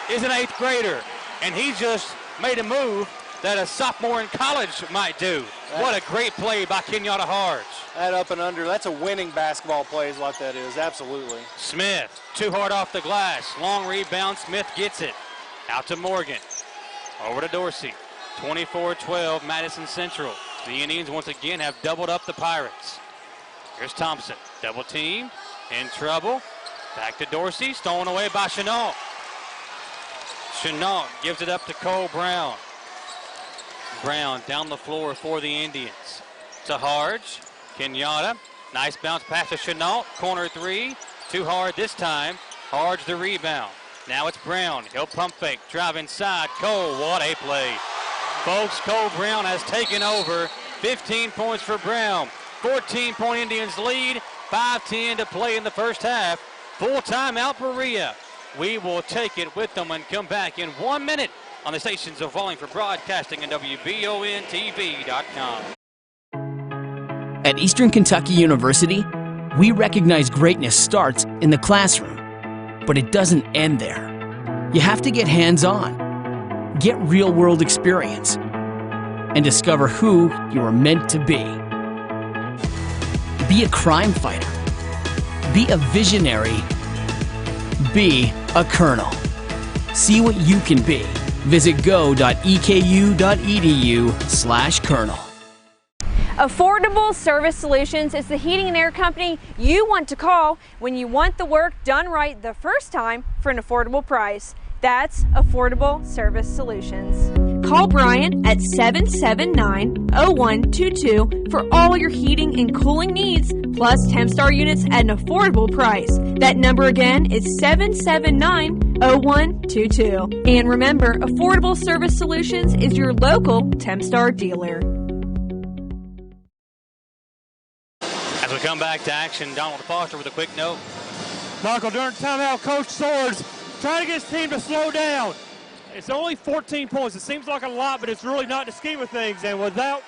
Speaker 2: is an 8th grader. And he just made a move that a sophomore in college might do. What a great play by Kenyatta Harge.
Speaker 3: That up and under, that's a winning basketball play is what that is, absolutely.
Speaker 2: Smith, too hard off the glass. Long rebound, Smith gets it. Out to Morgan. Over to Dorsey. 24-12, Madison Central. The Indians once again have doubled up the Pirates. Here's Thompson, double team, in trouble. Back to Dorsey, stolen away by Chenault. Chenault gives it up to Cole Brown. Brown down the floor for the Indians. To Harge, Kenyatta, nice bounce pass to Chenault, corner three, too hard this time. Harge the rebound. Now it's Brown, he'll pump fake, drive inside, Cole, what a play. Folks, Cole Brown has taken over, 15 points for Brown, 14-point Indians lead, 5:10 to play in the first half. Full timeout Berea. We will take it with them and come back in 1 minute on the stations of Wallingford Broadcasting and WBONTV.com.
Speaker 17: At Eastern Kentucky University, we recognize greatness starts in the classroom, but it doesn't end there. You have to get hands-on, get real-world experience, and discover who you are meant to be. Be a crime fighter. Be a visionary. Be a colonel. See what you can be. Visit go.eku.edu/colonel.
Speaker 18: Affordable Service Solutions is the heating and air company you want to call when you want the work done right the first time for an affordable price. That's Affordable Service Solutions. Call Brian at 779-0122 for all your heating and cooling needs, plus Tempstar units at an affordable price. That number again is 779-0122. And remember, Affordable Service Solutions is your local Tempstar dealer.
Speaker 2: As we come back to action, Donald Foster with a quick note.
Speaker 13: Michael, during timeout, Coach Swords trying to get his team to slow down. It's only 14 points. It seems like a lot, but it's really not in the scheme of things. And without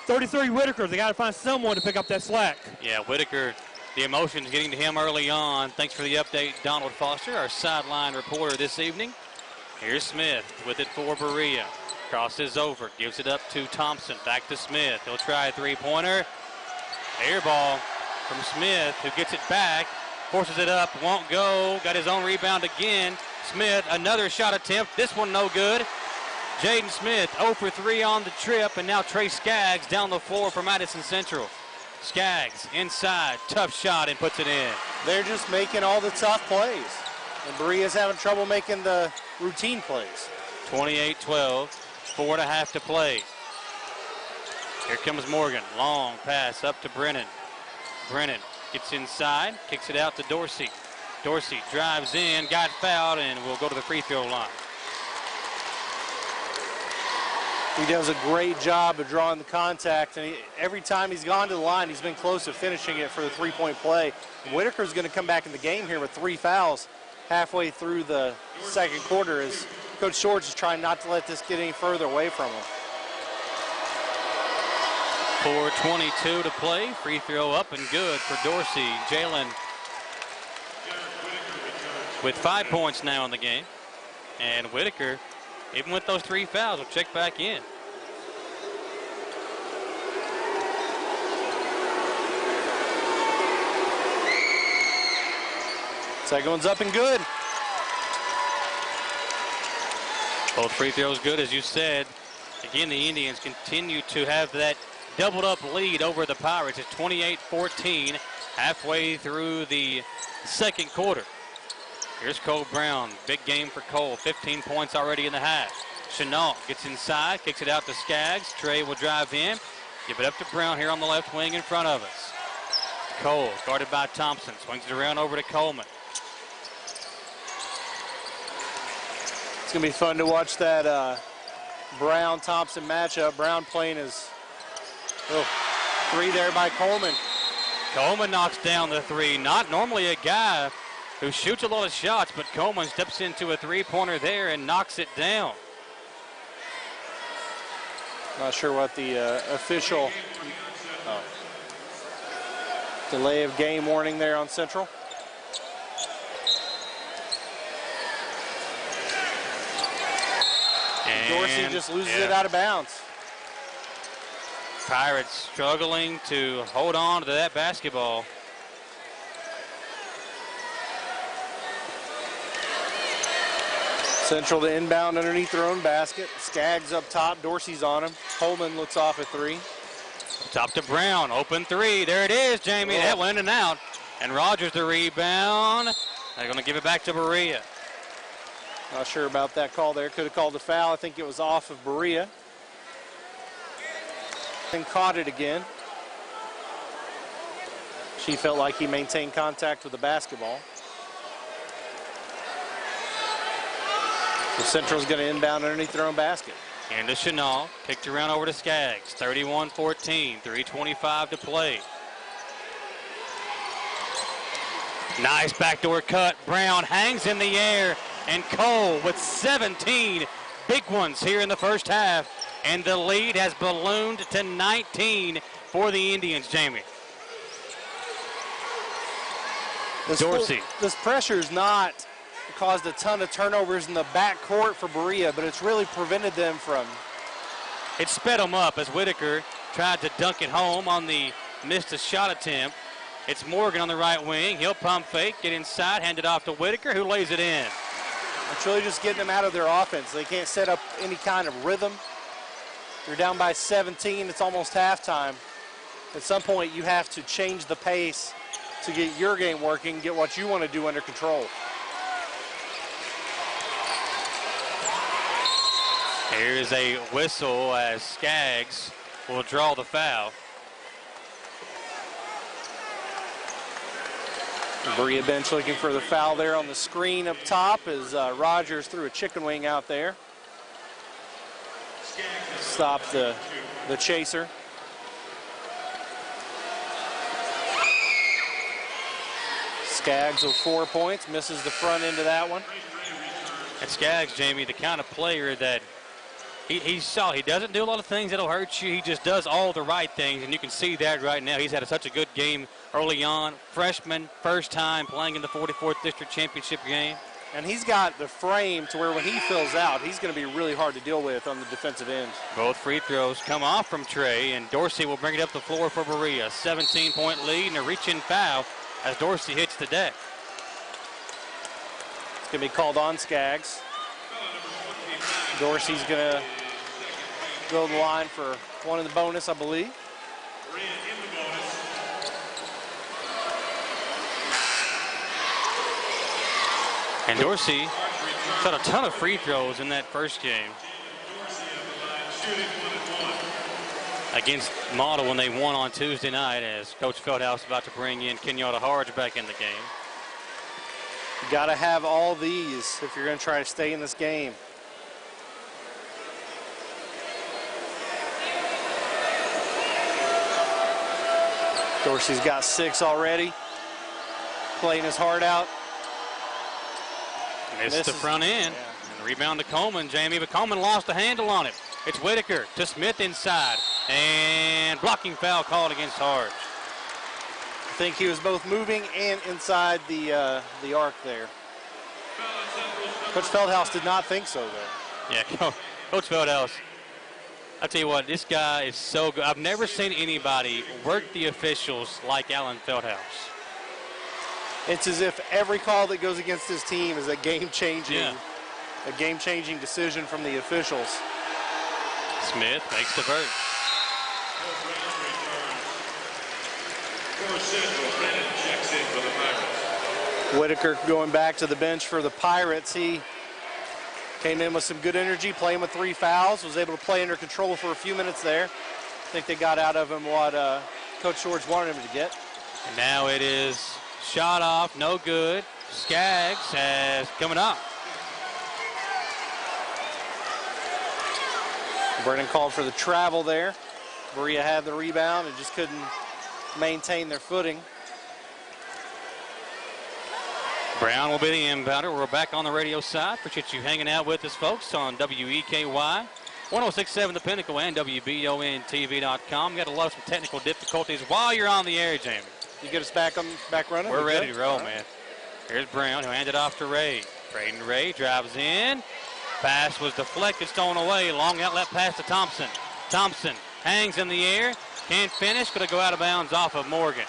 Speaker 13: 33 Whitaker, they got to find someone to pick up that slack.
Speaker 2: Yeah, Whitaker, the emotions getting to him early on. Thanks for the update, Donald Foster, our sideline reporter this evening. Here's Smith with it for Berea. Crosses over, gives it up to Thompson. Back to Smith. He'll try a three-pointer. Air ball from Smith, who gets it back. Forces it up, won't go. Got his own rebound again. Smith, another shot attempt. This one no good. Jaden Smith 0 for 3 on the trip, and now Trey Skaggs down the floor for Madison Central. Skaggs inside, tough shot, and puts it in.
Speaker 3: They're just making all the tough plays, and Berea's having trouble making the routine plays.
Speaker 2: 28-12, 4.5 to play. Here comes Morgan, long pass up to Brennan. Brennan gets inside, kicks it out to Dorsey. Dorsey drives in, got fouled, and will go to the free throw line.
Speaker 3: He does a great job of drawing the contact, and every time he's gone to the line, he's been close to finishing it for the three-point play. And Whitaker's going to come back in the game here with 3 fouls halfway through the second quarter as Coach Swords is trying not to let this get any further away from him.
Speaker 2: 4:22 to play. Free throw up and good for Dorsey. Jalen with 5 points now in the game. And Whitaker, even with those 3 fouls, will check back in.
Speaker 3: Second one's up and good.
Speaker 2: Both free throws good, as you said. Again, the Indians continue to have that doubled up lead over the Pirates. It's 28-14 halfway through the second quarter. Here's Cole Brown. Big game for Cole. 15 points already in the half. Chenault gets inside, kicks it out to Skaggs. Trey will drive in. Give it up to Brown here on the left wing in front of us. Cole guarded by Thompson. Swings it around over to Coleman.
Speaker 3: It's going to be fun to watch that Brown-Thompson matchup. Brown playing his 3 there by Coleman.
Speaker 2: Coleman knocks down the 3. Not normally a guy who shoots a lot of shots, but Coleman steps into a three-pointer there and knocks it down.
Speaker 3: Not sure what the official delay of game warning there on Central. And Dorsey just loses it out of bounds.
Speaker 2: Pirates struggling to hold on to that basketball.
Speaker 3: Central to inbound underneath their own basket. Skaggs up top, Dorsey's on him. Coleman looks off at 3.
Speaker 2: Top to Brown, open 3. There it is, Jamie. That went in and out. And Rogers the rebound. They're going to give it back to Berea.
Speaker 3: Not sure about that call there. Could have called a foul. I think it was off of Berea. And caught it again. She felt like he maintained contact with the basketball. So Central's going to inbound underneath their own basket.
Speaker 2: Into Chenault, kicked around over to Skaggs. 31-14, 3:25 to play. Nice backdoor cut. Brown hangs in the air, and Cole with 17 big ones here in the first half, and the lead has ballooned to 19 for the Indians, Jamie. Dorsey.
Speaker 3: This pressure's not caused a ton of turnovers in the backcourt for Berea, but it's really prevented them from.
Speaker 2: It sped them up as Whitaker tried to dunk it home on the missed a shot attempt. It's Morgan on the right wing. He'll pump fake, get inside, hand it off to Whitaker, who lays it in.
Speaker 3: It's really just getting them out of their offense. They can't set up any kind of rhythm. You're down by 17. It's almost halftime. At some point, you have to change the pace to get your game working, get what you want to do under control.
Speaker 2: Here's a whistle as Skaggs will draw the foul.
Speaker 3: Berea bench looking for the foul there on the screen up top as Rogers threw a chicken wing out there. Stopped the chaser. Skaggs with 4 points, misses the front end of that one.
Speaker 2: And Skaggs, Jamie, the kind of player that he doesn't do a lot of things that'll hurt you. He just does all the right things, and you can see that right now. He's had such a good game early on. Freshman, first time playing in the 44th District Championship game.
Speaker 3: And he's got the frame to where when he fills out, he's going to be really hard to deal with on the defensive end.
Speaker 2: Both free throws come off from Trey, and Dorsey will bring it up the floor for Berea. 17-point lead and a reach-in foul as Dorsey hits the deck.
Speaker 3: It's going to be called on Skaggs. Dorsey's going to go to the line for one in the bonus, I believe.
Speaker 2: And Dorsey shot a ton of free throws in that first game against Model when they won on Tuesday night, as Coach Feldhouse about to bring in Kenyatta Harge back in the game.
Speaker 3: You got to have all these if you're going to try to stay in this game. Dorsey's got 6 already, playing his heart out.
Speaker 2: Missed the front end. Yeah. And the rebound to Coleman, Jamie, but Coleman lost a handle on it. It's Whitaker to Smith inside. And blocking foul called against Harge.
Speaker 3: I think he was both moving and inside the arc there. Coach Feldhouse did not think so, though.
Speaker 2: Yeah, Coach Feldhouse, I tell you what, this guy is so good. I've never seen anybody work the officials like Alan Feldhouse.
Speaker 3: It's as if every call that goes against his team is a game-changing decision from the officials.
Speaker 2: Smith makes the vert.
Speaker 3: Whitaker going back to the bench for the Pirates. He came in with some good energy, playing with 3 fouls, was able to play under control for a few minutes there. I think they got out of him what Coach Swords wanted him to get.
Speaker 2: And now it is shot off, no good. Skaggs has coming up.
Speaker 3: Brennan called for the travel there. Berea had the rebound and just couldn't maintain their footing.
Speaker 2: Brown will be the inbounder. We're back on the radio side. Appreciate you hanging out with us, folks, on WEKY, 106.7 The Pinnacle, and WBONTV.com. Got a lot of some technical difficulties while you're on the air, Jamie.
Speaker 3: You get us back running?
Speaker 2: We're ready to roll, man. Here's Brown, who handed off to Ray. Braden Ray drives in. Pass was deflected, stolen away. Long outlet pass to Thompson. Thompson hangs in the air. Can't finish. Going to go out of bounds off of Morgan.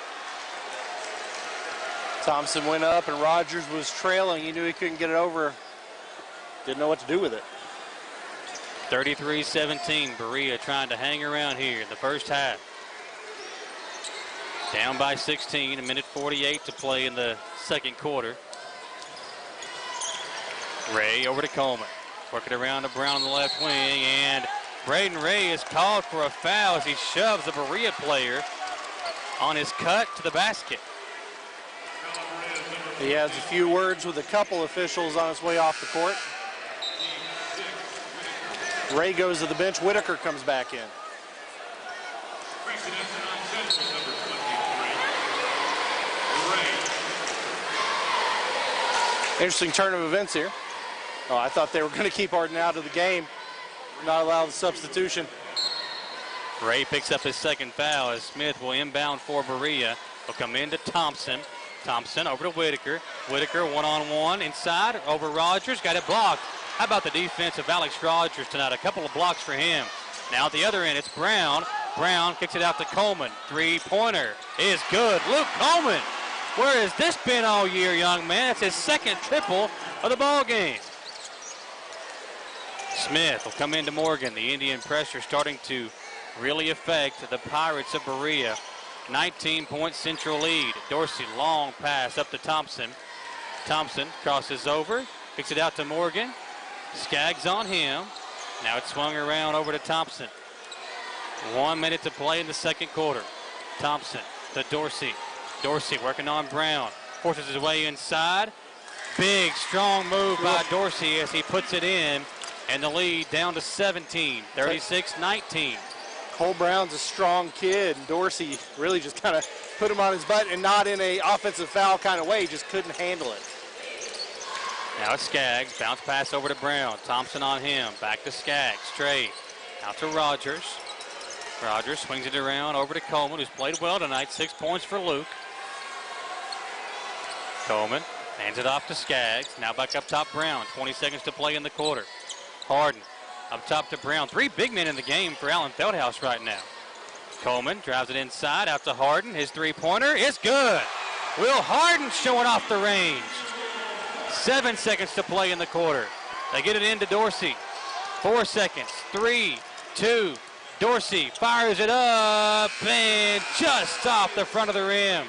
Speaker 3: Thompson went up, and Rogers was trailing. He knew he couldn't get it over. Didn't know what to do with it.
Speaker 2: 33-17. Berea trying to hang around here in the first half. Down by 16, 1:48 to play in the second quarter. Ray over to Coleman. Working around to Brown on the left wing, and Braden Ray is called for a foul as he shoves the Berea player on his cut to the basket.
Speaker 3: He has a few words with a couple officials on his way off the court. Ray goes to the bench. Whitaker comes back in. Interesting turn of events here. Oh, I thought they were going to keep Arden out of the game, not allow the substitution.
Speaker 2: Ray picks up his second foul as Smith will inbound for Berea. Will come into Thompson. Thompson over to Whitaker. Whitaker one-on-one inside over Rogers. Got it blocked. How about the defense of Alex Rogers tonight? A couple of blocks for him. Now at the other end, it's Brown. Brown kicks it out to Coleman. Three-pointer is good. Luke Coleman. Where has this been all year, young man? It's his second triple of the ball game. Smith will come into Morgan. The Indian pressure starting to really affect the Pirates of Berea. 19-point Central lead. Dorsey, long pass up to Thompson. Thompson crosses over, kicks it out to Morgan. Skaggs on him. Now it's swung around over to Thompson. 1 minute to play in the second quarter. Thompson to Dorsey. Dorsey working on Brown. Forces his way inside. Big, strong move by Dorsey as he puts it in. And the lead down to 17, 36-19.
Speaker 3: Cole Brown's a strong kid, and Dorsey really just kind of put him on his butt, and not in a offensive foul kind of way, just couldn't handle it.
Speaker 2: Now it's Skaggs, bounce pass over to Brown. Thompson on him, back to Skaggs, straight. Out to Rogers. Rogers swings it around over to Coleman, who's played well tonight, 6 points for Luke. Coleman hands it off to Skaggs, now back up top Brown, 20 seconds to play in the quarter. Harden up top to Brown. 3 big men in the game for Allen Feldhouse right now. Coleman drives it inside, out to Harden. His three-pointer is good. Will Harden showing off the range. 7 seconds to play in the quarter. They get it into Dorsey. 4 seconds. 3, 2. Dorsey fires it up and just off the front of the rim.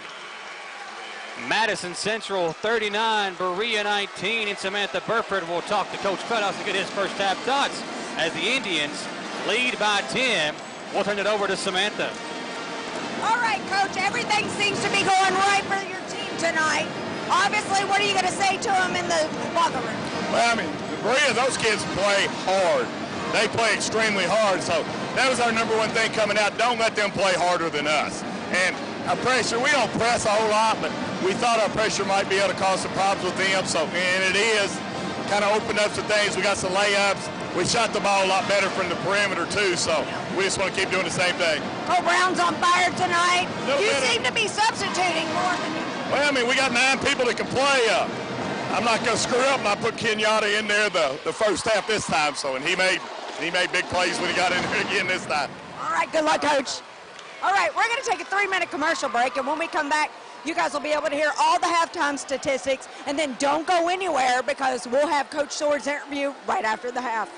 Speaker 2: Madison Central 39, Berea 19, and Samantha Burford will talk to Coach Feldhouse to get his first half thoughts as the Indians lead by 10. We'll turn it over to Samantha.
Speaker 19: All right, Coach, everything seems to be going right for your team tonight. Obviously, what are you going to say to them in the locker room?
Speaker 20: Well, I mean, Berea, those kids play hard. They play extremely hard, so that was our number one thing coming out. Don't let them play harder than us. And our pressure, we don't press a whole lot, but we thought our pressure might be able to cause some problems with them, so, and it is. Kind of opened up some things. We got some layups. We shot the ball a lot better from the perimeter, too, so we just want to keep doing the same thing.
Speaker 19: Cole Brown's on fire tonight. You seem to be substituting more than you.
Speaker 20: Well, I mean, we got 9 people that can play. I'm not going to screw up, and I put Kenyatta in there the first half this time, so, and he made big plays when he got in there again this time.
Speaker 19: All right, good luck, Coach. All right, we're going to take a 3-minute commercial break, and when we come back, you guys will be able to hear all the halftime statistics, and then don't go anywhere because we'll have Coach Sword's interview right after the half.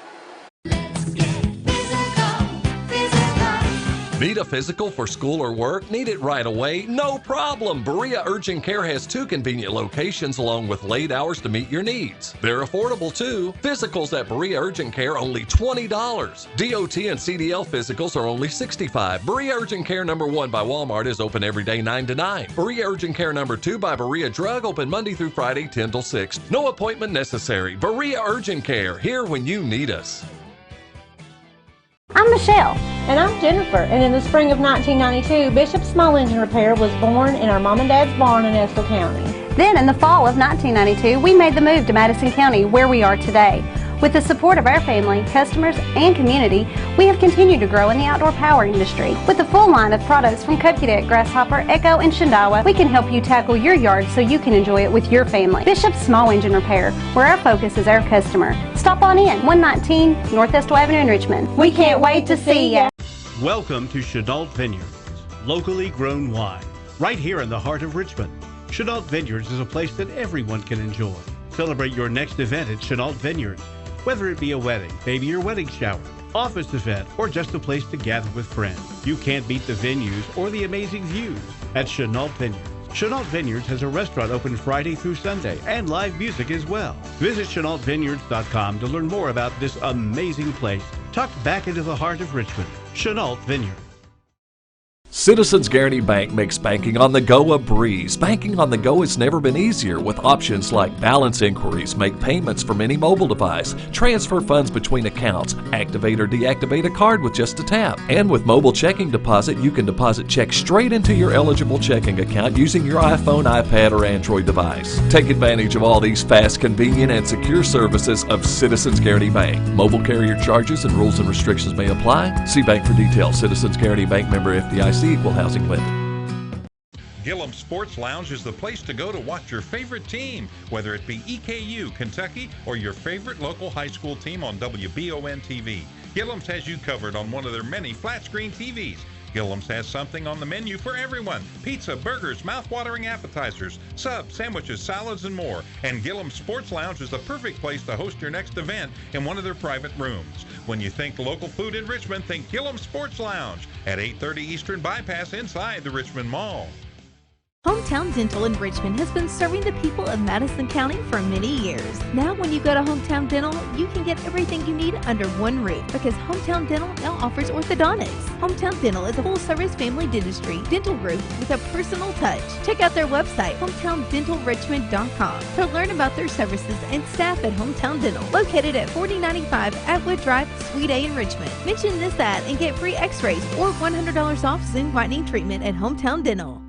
Speaker 1: Need a physical for school or work? Need it right away? No problem. Berea Urgent Care has 2 convenient locations along with late hours to meet your needs. They're affordable too. Physicals at Berea Urgent Care only $20. DOT and CDL physicals are only $65. Berea Urgent Care number 1 by Walmart is open every day 9 to 9. Berea Urgent Care number 2 by Berea Drug open Monday through Friday 10 till 6. No appointment necessary. Berea Urgent Care, here when you need us.
Speaker 4: I'm Michelle. And I'm Jennifer. And in the spring of 1992, Bishop Small Engine Repair was born in our mom and dad's barn in Estill County.
Speaker 5: Then in the fall of 1992, we made the move to Madison County, where we are today. With the support of our family, customers, and community, we have continued to grow in the outdoor power industry. With a full line of products from Cupcadet, Grasshopper, Echo, and Shindawa, we can help you tackle your yard so you can enjoy it with your family. Bishop's Small Engine Repair, where our focus is our customer. Stop on in, 119 North Estill Avenue in Richmond. We can't wait to see ya.
Speaker 6: Welcome to Chenault Vineyards, locally grown wine, right here in the heart of Richmond. Chenault Vineyards is a place that everyone can enjoy. Celebrate your next event at Chenault Vineyards. Whether it be a wedding, baby or wedding shower, office event, or just a place to gather with friends, you can't beat the venues or the amazing views at Chenault Vineyards. Chenault Vineyards has a restaurant open Friday through Sunday and live music as well. Visit ChenaultVineyards.com to learn more about this amazing place tucked back into the heart of Richmond. Chenault Vineyards.
Speaker 21: Citizens Guaranty Bank makes banking on the go a breeze. Banking on the go has never been easier with options like balance inquiries, make payments from any mobile device, transfer funds between accounts, activate or deactivate a card with just a tap. And with mobile checking deposit, you can deposit checks straight into your eligible checking account using your iPhone, iPad, or Android device. Take advantage of all these fast, convenient, and secure services of Citizens Guaranty Bank. Mobile carrier charges and rules and restrictions may apply. See bank for details. Citizens Guaranty Bank, member FDIC. Equal housing lender.
Speaker 7: Gillum Sports Lounge is the place to go to watch your favorite team, whether it be EKU, Kentucky, or your favorite local high school team on WBON TV. Gillum's has you covered on one of their many flat-screen TVs. Gillum's has something on the menu for everyone. Pizza, burgers, mouth-watering appetizers, subs, sandwiches, salads, and more. And Gillum's Sports Lounge is the perfect place to host your next event in one of their private rooms. When you think local food in Richmond, think Gillum Sports Lounge at 830 Eastern Bypass inside the Richmond Mall.
Speaker 18: Hometown Dental in Richmond has been serving the people of Madison County for many years. Now when you go to Hometown Dental, you can get everything you need under one roof because Hometown Dental now offers orthodontics. Hometown Dental is a full-service family dentistry dental group with a personal touch. Check out their website, hometowndentalrichmond.com, to learn about their services and staff at Hometown Dental, located at 4095 Atwood Drive, Suite A in Richmond. Mention this ad and get free x-rays or $100 off Zoom whitening treatment at Hometown Dental.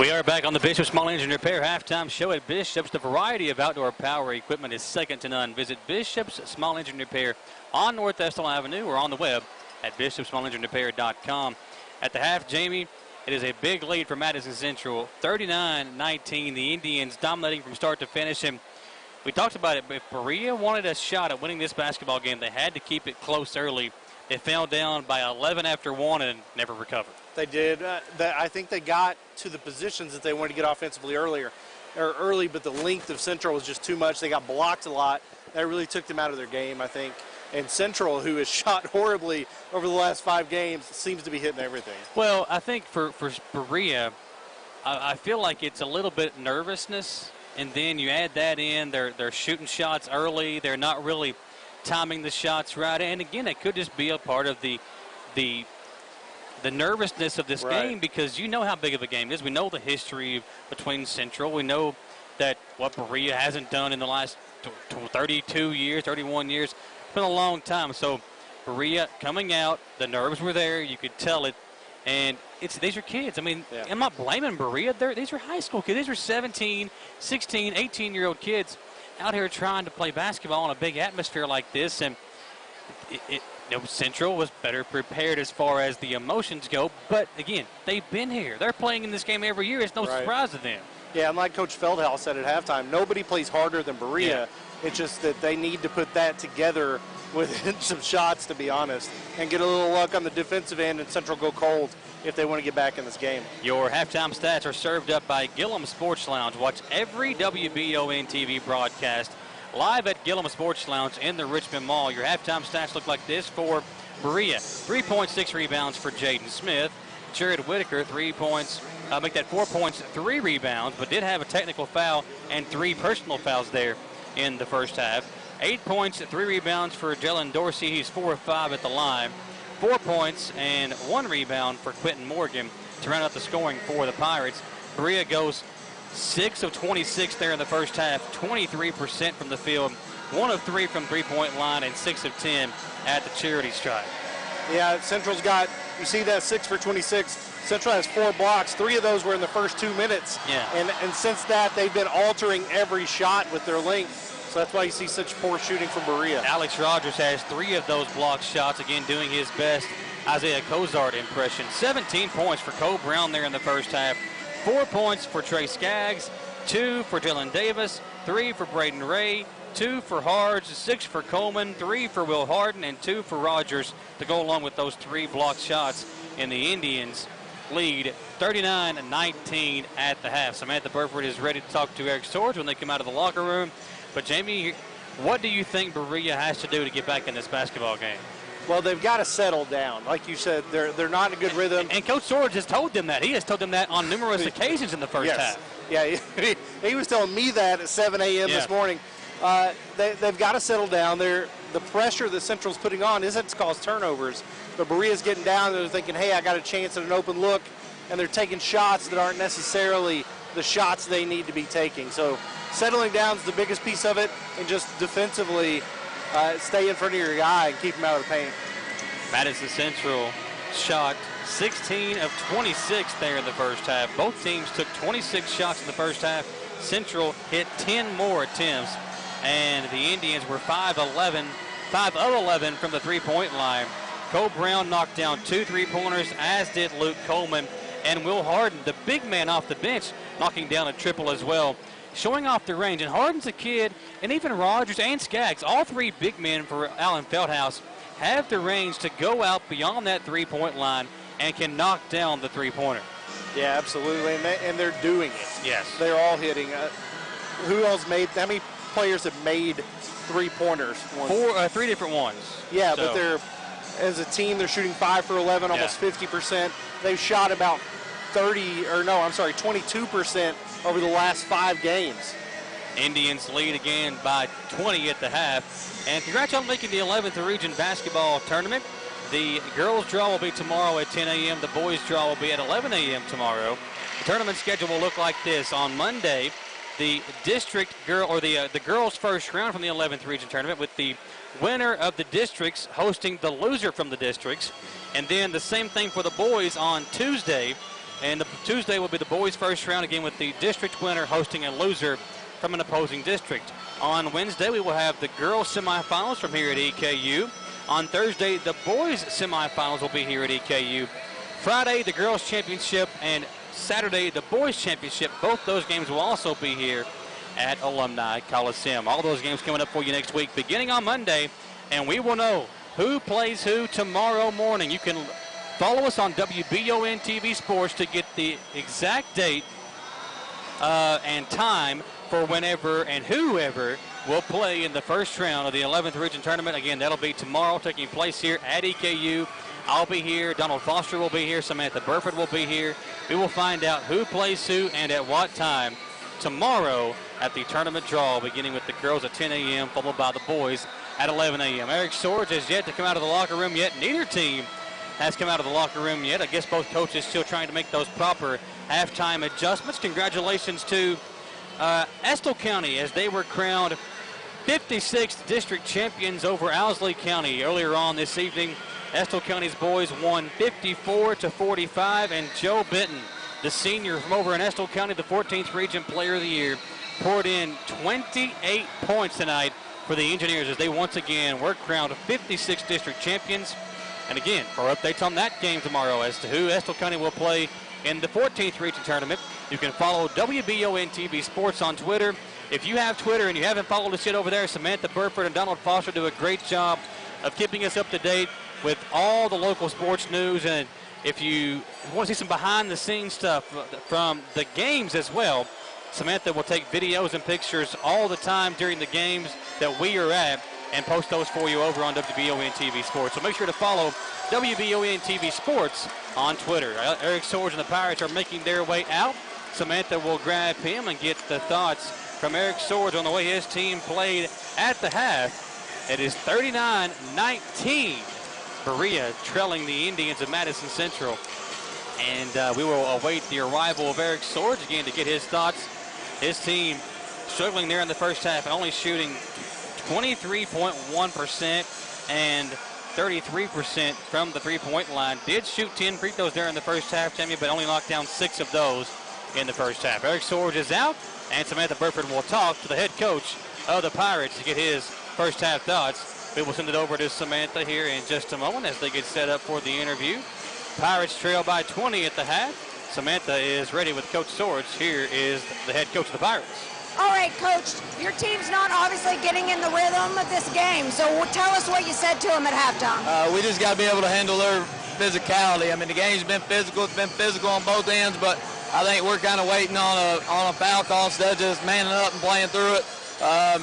Speaker 2: We are back on the Bishop Small Engine Repair halftime show at Bishop's. The variety of outdoor power equipment is second to none. Visit Bishop's Small Engine Repair on North Estill Avenue or on the web at bishopsmallenginerepair.com. At the half, Jamie, it is a big lead for Madison Central, 39-19. The Indians dominating from start to finish. And we talked about it, but if Berea wanted a shot at winning this basketball game, they had to keep it close early. They fell down by 11 after one and never recovered.
Speaker 3: They did. I think they got to the positions that they wanted to get offensively early, but the length of Central was just too much. They got blocked a lot. That really took them out of their game, I think. And Central, who has shot horribly over the last 5 games, seems to be hitting everything.
Speaker 2: Well, I think for Berea, I feel like it's a little bit nervousness, and then you add that in. They're shooting shots early. They're not really timing the shots right. And again, it could just be a part of the nervousness of this game, because you know how big of a game it is. We know the history between Central. We know that what Berea hasn't done in the last 32 years, 31 years. It's been a long time. So Berea coming out, the nerves were there. You could tell it. And these are kids. I mean, I'm not blaming Berea. These are high school kids. These are 17, 16, 18-year-old kids out here trying to play basketball in a big atmosphere like this. And Central was better prepared as far as the emotions go, but again, they've been here. They're playing in this game every year. It's no surprise to them.
Speaker 3: Yeah, and like Coach Feldhaus said at halftime, nobody plays harder than Berea. Yeah. It's just that they need to put that together with some shots, to be honest, and get a little luck on the defensive end, and Central go cold if they want to get back in this game.
Speaker 2: Your halftime stats are served up by Gillum Sports Lounge. Watch every WBON TV broadcast live at Gillum Sports Lounge in the Richmond Mall. Your halftime stats look like this for Berea. 3.6 rebounds for Jaden Smith. Jared Whitaker, 3 points. Make that 4 points, 3 rebounds, but did have a technical foul and 3 personal fouls there in the first half. 8 points, 3 rebounds for Jalen Dorsey. He's 4 of 5 at the line. 4 points and 1 rebound for Quentin Morgan to round out the scoring for the Pirates. Berea goes 6 of 26 there in the first half, 23% from the field, 1 of 3 from three-point line, and 6 of 10 at the charity stripe.
Speaker 3: Yeah, Central's got, you see that 6 for 26. Central has 4 blocks. 3 of those were in the first 2 minutes.
Speaker 2: Yeah.
Speaker 3: And since that, they've been altering every shot with their length. So that's why you see such poor shooting from Berea.
Speaker 2: Alex Rogers has 3 of those blocked shots, again doing his best Isaiah Cozart impression. 17 points for Cole Brown there in the first half. 4 points for Trey Skaggs, 2 for Dylan Davis, 3 for Braden Ray, 2 for Hards, 6 for Coleman, 3 for Will Harden, and 2 for Rogers to go along with those 3 blocked shots. And the Indians lead 39-19 at the half. Samantha Burford is ready to talk to Eric Swords when they come out of the locker room. But Jamie, what do you think Berea has to do to get back in this basketball game?
Speaker 3: Well, they've got to settle down. Like you said, they're not in a good rhythm.
Speaker 2: And Coach Swords has told them that. He has told them that on numerous occasions in the first half.
Speaker 3: Yeah, he was telling me that at 7 a.m. this morning. They've got to settle down. The pressure that Central's putting on isn't to cause turnovers, but Berea's getting down. They're thinking, hey, I got a chance at an open look, and they're taking shots that aren't necessarily the shots they need to be taking. So settling down is the biggest piece of it, and just defensively stay in front of your guy and keep him out of the paint.
Speaker 2: Madison Central shot 16 of 26 there in the first half. Both teams took 26 shots in the first half. Central hit 10 more attempts, and the Indians were 5 of 11 from the three-point line. Cole Brown knocked down 2 3-pointers, as did Luke Coleman. And Will Harden, the big man off the bench, knocking down a triple as well, showing off the range. And Harden's a kid, and even Rogers and Skaggs, all 3 big men for Alan Feldhaus, have the range to go out beyond that three-point line and can knock down the three-pointer.
Speaker 3: Yeah, absolutely, and they're doing it.
Speaker 2: Yes.
Speaker 3: They're all hitting. Who else made, how many players have made three-pointers?
Speaker 2: 3 different ones.
Speaker 3: Yeah, so. But as a team, they're shooting 5 for 11, almost 50%. They've shot about 22% over the last 5 games.
Speaker 2: Indians lead again by 20 at the half. And congrats on making the 11th Region Basketball Tournament. The girls' draw will be tomorrow at 10 a.m. The boys' draw will be at 11 a.m. tomorrow. The tournament schedule will look like this. On Monday, the district girl or the girls' first round from the 11th Region Tournament, with the winner of the districts hosting the loser from the districts. And then the same thing for the boys on Tuesday. And the Tuesday will be the boys' first round again, with the district winner hosting a loser from an opposing district. On Wednesday, we will have the girls' semifinals from here at EKU. On Thursday, the boys' semifinals will be here at EKU. Friday, the girls' championship, and Saturday, the boys' championship. Both those games will also be here at Alumni Coliseum. All those games coming up for you next week, beginning on Monday, and we will know who plays who tomorrow morning. You can follow us on WBON TV Sports to get the exact date and time for whenever and whoever will play in the first round of the 11th Region Tournament. Again, that'll be tomorrow, taking place here at EKU. I'll be here. Donald Foster will be here. Samantha Burford will be here. We will find out who plays who and at what time tomorrow at the tournament draw, beginning with the girls at 10 a.m., followed by the boys at 11 a.m. Eric Swords has yet to come out of the locker room yet. Neither team has come out of the locker room yet. I guess both coaches still trying to make those proper halftime adjustments. Congratulations to Estill County, as they were crowned 56th district champions over Owsley County earlier on this evening. Estill County's boys won 54-45, and Joe Benton, the senior from over in Estill County, the 14th Region Player of the Year, poured in 28 points tonight for the Engineers as they once again were crowned 56th district champions. And again, for updates on that game tomorrow as to who Estill County will play in the 14th Region Tournament, you can follow WBON TV Sports on Twitter. If you have Twitter and you haven't followed us yet over there, Samantha Burford and Donald Foster do a great job of keeping us up to date with all the local sports news. And if you want to see some behind-the-scenes stuff from the games as well, Samantha will take videos and pictures all the time during the games that we are at and post those for you over on WBON TV Sports. So make sure to follow WBON TV Sports on Twitter. Eric Swords and the Pirates are making their way out. Samantha will grab him and get the thoughts from Eric Swords on the way his team played at the half. It is 39-19. Berea trailing the Indians of Madison Central. And we will await the arrival of Eric Swords again to get his thoughts. His team struggling there in the first half, only shooting 23.1% and 33% from the three-point line. Did shoot 10 free throws there in the first half, Tammy, but only knocked down 6 of those in the first half. Eric Swords is out, and Samantha Burford will talk to the head coach of the Pirates to get his first half thoughts. We will send it over to Samantha here in just a moment as they get set up for the interview. Pirates trail by 20 at the half. Samantha is ready with Coach Swords. Here is the head coach of the Pirates.
Speaker 19: All right, Coach, your team's not obviously getting in the rhythm of this game, so tell us what you said to them at halftime.
Speaker 8: We just got to be able to handle their physicality. I mean, the game's been physical. It's been physical on both ends, but I think we're kind of waiting on a foul call instead of just manning up and playing through it.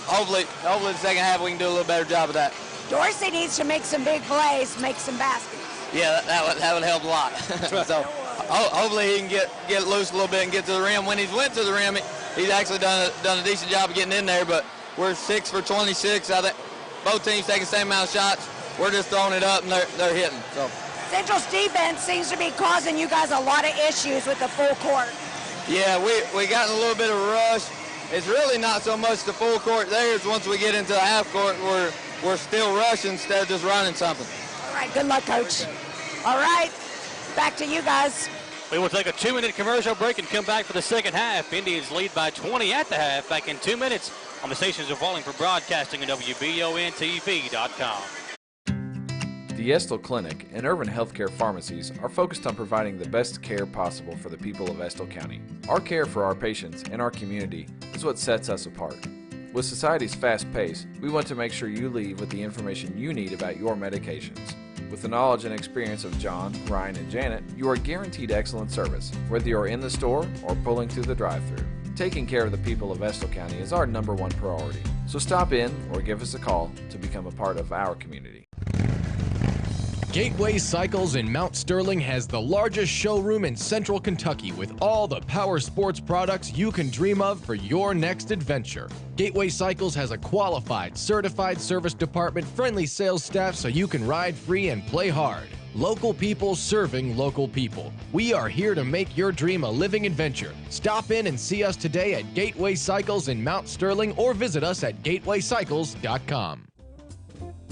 Speaker 8: Hopefully the second half we can do a little better job of that.
Speaker 19: Dorsey needs to make some big plays, make some baskets.
Speaker 8: Yeah, that would help a lot. So hopefully he can get loose a little bit and get to the rim. When he's went to the rim, he's actually done a decent job of getting in there, but we're 6 for 26. I think both teams taking the same amount of shots. We're just throwing it up and they're hitting. So
Speaker 19: Central's defense seems to be causing you guys a lot of issues with the full court.
Speaker 8: Yeah, we got in a little bit of a rush. It's really not so much the full court there. It's once we get into the half court, we're still rushing instead of just running something.
Speaker 19: All right, good luck, Coach. All right, back to you guys.
Speaker 2: We will take a 2-minute commercial break and come back for the second half. Indians lead by 20 at the half. Back in 2 minutes on the stations of Wallingford Broadcasting and WBONTV.com.
Speaker 9: The Estill Clinic and Urban Healthcare Pharmacies are focused on providing the best care possible for the people of Estill County. Our care for our patients and our community is what sets us apart. With society's fast pace, we want to make sure you leave with the information you need about your medications. With the knowledge and experience of John, Ryan, and Janet, you are guaranteed excellent service, whether you're in the store or pulling through the drive-thru. Taking care of the people of Estill County is our #1 priority. So stop in or give us a call to become a part of our community.
Speaker 10: Gateway Cycles in Mount Sterling has the largest showroom in Central Kentucky with all the power sports products you can dream of for your next adventure. Gateway Cycles has a qualified, certified service department, friendly sales staff so you can ride free and play hard. Local people serving local people. We are here to make your dream a living adventure. Stop in and see us today at Gateway Cycles in Mount Sterling or visit us at gatewaycycles.com.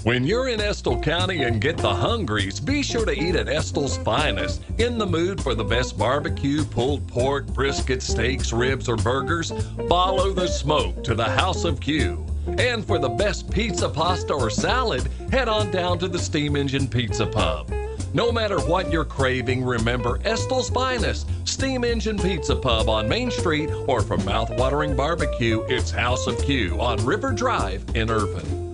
Speaker 1: When you're in Estill County and get the hungries, be sure to eat at Estill's Finest. In the mood for the best barbecue, pulled pork, brisket, steaks, ribs, or burgers? Follow the smoke to the House of Q. And for the best pizza, pasta, or salad, head on down to the Steam Engine Pizza Pub. No matter what you're craving, remember Estill's Finest, Steam Engine Pizza Pub on Main Street, or for mouth-watering barbecue, it's House of Q on River Drive in Irvine.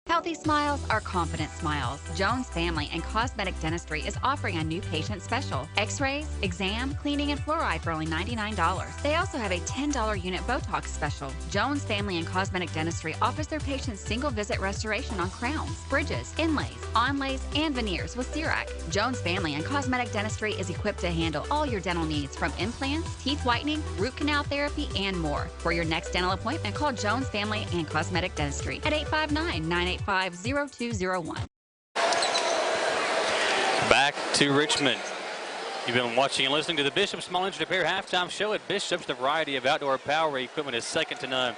Speaker 11: Healthy smiles are confident smiles. Jones Family and Cosmetic Dentistry is offering a new patient special. X-rays, exam, cleaning, and fluoride for only $99. They also have a $10 unit Botox special. Jones Family and Cosmetic Dentistry offers their patients single-visit restoration on crowns, bridges, inlays, onlays, and veneers with CERAC. Jones Family and Cosmetic Dentistry is equipped to handle all your dental needs from implants, teeth whitening, root canal therapy, and more. For your next dental appointment, call Jones Family and Cosmetic Dentistry at 859-985-0201.
Speaker 2: Back to Richmond. You've been watching and listening to the Bishop Small Engine Repair halftime show at Bishop's. The variety of outdoor power equipment is second to none.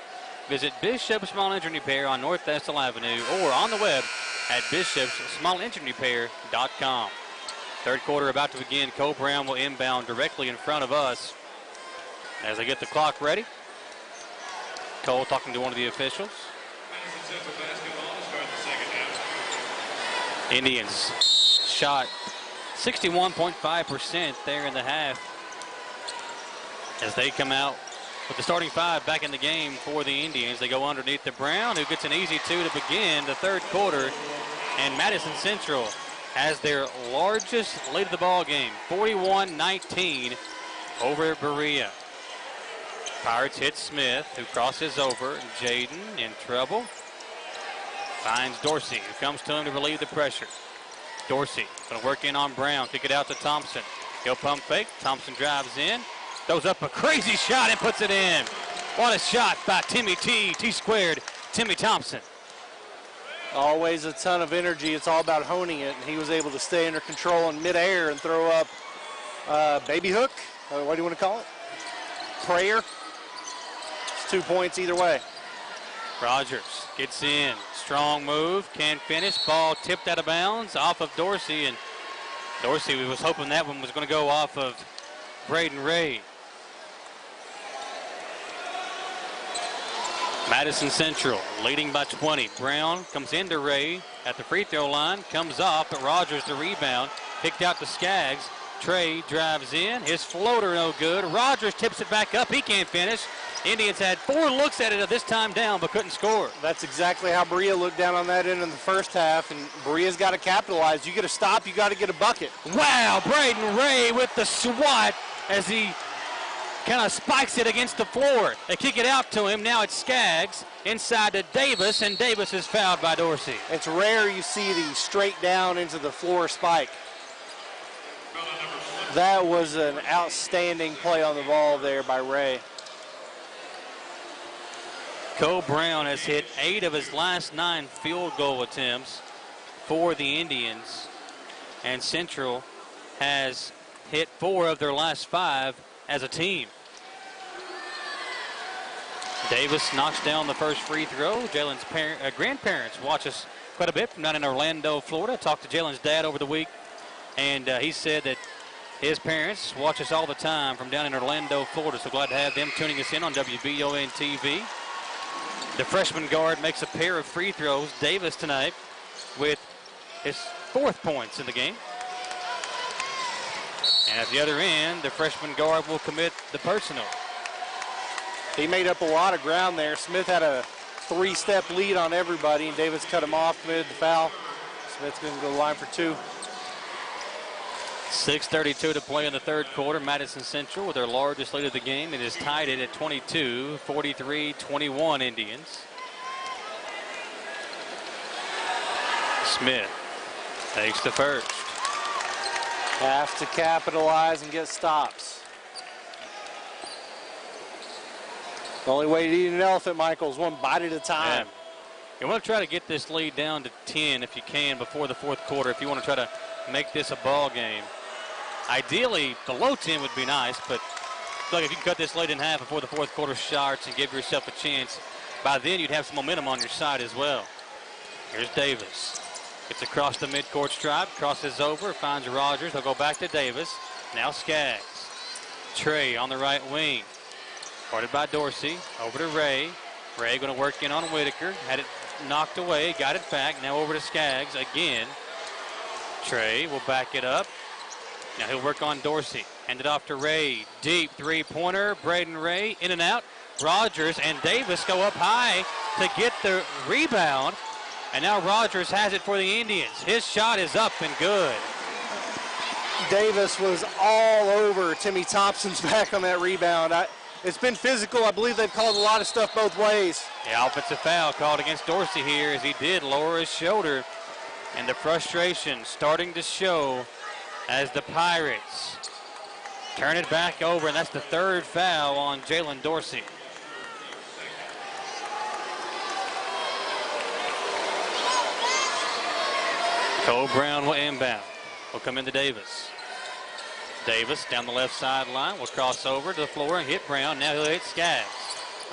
Speaker 2: Visit Bishop Small Engine Repair on North Estill Avenue or on the web at bishopsmallenginerepair.com. Third quarter about to begin. Cole Brown will inbound directly in front of us as they get the clock ready. Cole talking to one of the officials. Indians shot 61.5% there in the half as they come out with the starting five back in the game for the Indians. They go underneath to Brown, who gets an easy two to begin the third quarter. And Madison Central has their largest lead of the ball game, 41-19 over Berea. Pirates hit Smith, who crosses over. Jaden in trouble. Finds Dorsey, who comes to him to relieve the pressure. Dorsey going to work in on Brown. Kick it out to Thompson. He'll pump fake. Thompson drives in. Throws up a crazy shot and puts it in. What a shot by Timmy T-squared, Timmy Thompson.
Speaker 3: Always a ton of energy. It's all about honing it. And he was able to stay under control in midair and throw up baby hook. What do you want to call it? Prayer. It's 2 points either way.
Speaker 2: Rogers gets in. Strong move. Can't finish. Ball tipped out of bounds off of Dorsey. And Dorsey was hoping that one was going to go off of Braden Ray. Madison Central leading by 20. Brown comes into Ray at the free throw line. Comes off, but Rogers the rebound. Kicked out to Skaggs. Trey drives in. His floater no good. Rogers tips it back up. He can't finish. Indians had 4 looks at it at this time down, but couldn't score.
Speaker 3: That's exactly how Berea looked down on that end in the first half, and Berea's got to capitalize. You get a stop, you got to get a bucket.
Speaker 2: Wow, Braden Ray with the swat as he kind of spikes it against the floor. They kick it out to him. Now it's Skaggs inside to Davis, and Davis is fouled by Dorsey.
Speaker 3: It's rare you see the straight down into the floor spike. That was an outstanding play on the ball there by Ray.
Speaker 2: Cole Brown has hit 8 of his last 9 field goal attempts for the Indians, and Central has hit 4 of their last 5 as a team. Davis knocks down the first free throw. Jalen's grandparents watch us quite a bit from down in Orlando, Florida. Talked to Jalen's dad over the week, and he said that his parents watch us all the time from down in Orlando, Florida. So glad to have them tuning us in on WBON TV. The freshman guard makes a pair of free throws. Davis tonight with his 4th points in the game. And at the other end, the freshman guard will commit the personal.
Speaker 3: He made up a lot of ground there. Smith had a 3-step lead on everybody, and Davis cut him off, committed the foul. Smith's going to go to the line for 2.
Speaker 2: 6:32 to play in the third quarter. Madison Central with their largest lead of the game. It is tied at 22, 43-21 Indians. Smith Takes the first.
Speaker 3: Have to capitalize and get stops. The only way to eat an elephant, Michael, is one bite at a time.
Speaker 2: Yeah. You want to try to get this lead down to 10 if you can before the fourth quarter if you want to try to make this a ball game. Ideally, below 10 would be nice, but look, if you can cut this lead in half before the fourth quarter starts and give yourself a chance, by then you'd have some momentum on your side as well. Here's Davis. Gets across the midcourt stripe, crosses over, finds Rogers. He'll go back to Davis. Now Skaggs. Trey on the right wing. Guarded by Dorsey. Over to Ray. Ray going to work in on Whitaker. Had it knocked away, got it back. Now over to Skaggs again. Trey will back it up. Now he'll work on Dorsey. Hand it off to Ray. Deep three-pointer. Braden Ray in and out. Rogers and Davis go up high to get the rebound. And now Rogers has it for the Indians. His shot is up and good.
Speaker 3: Davis was all over Timmy Thompson's back on that rebound. It's been physical. I believe they've called a lot of stuff both ways.
Speaker 2: The offensive foul called against Dorsey here as he did lower his shoulder. And the frustration starting to show as the Pirates turn it back over. And that's the third foul on Jalen Dorsey. Cole Brown will inbound. Will come into Davis. Davis down the left sideline will cross over to the floor and hit Brown. Now he'll hit Skaggs.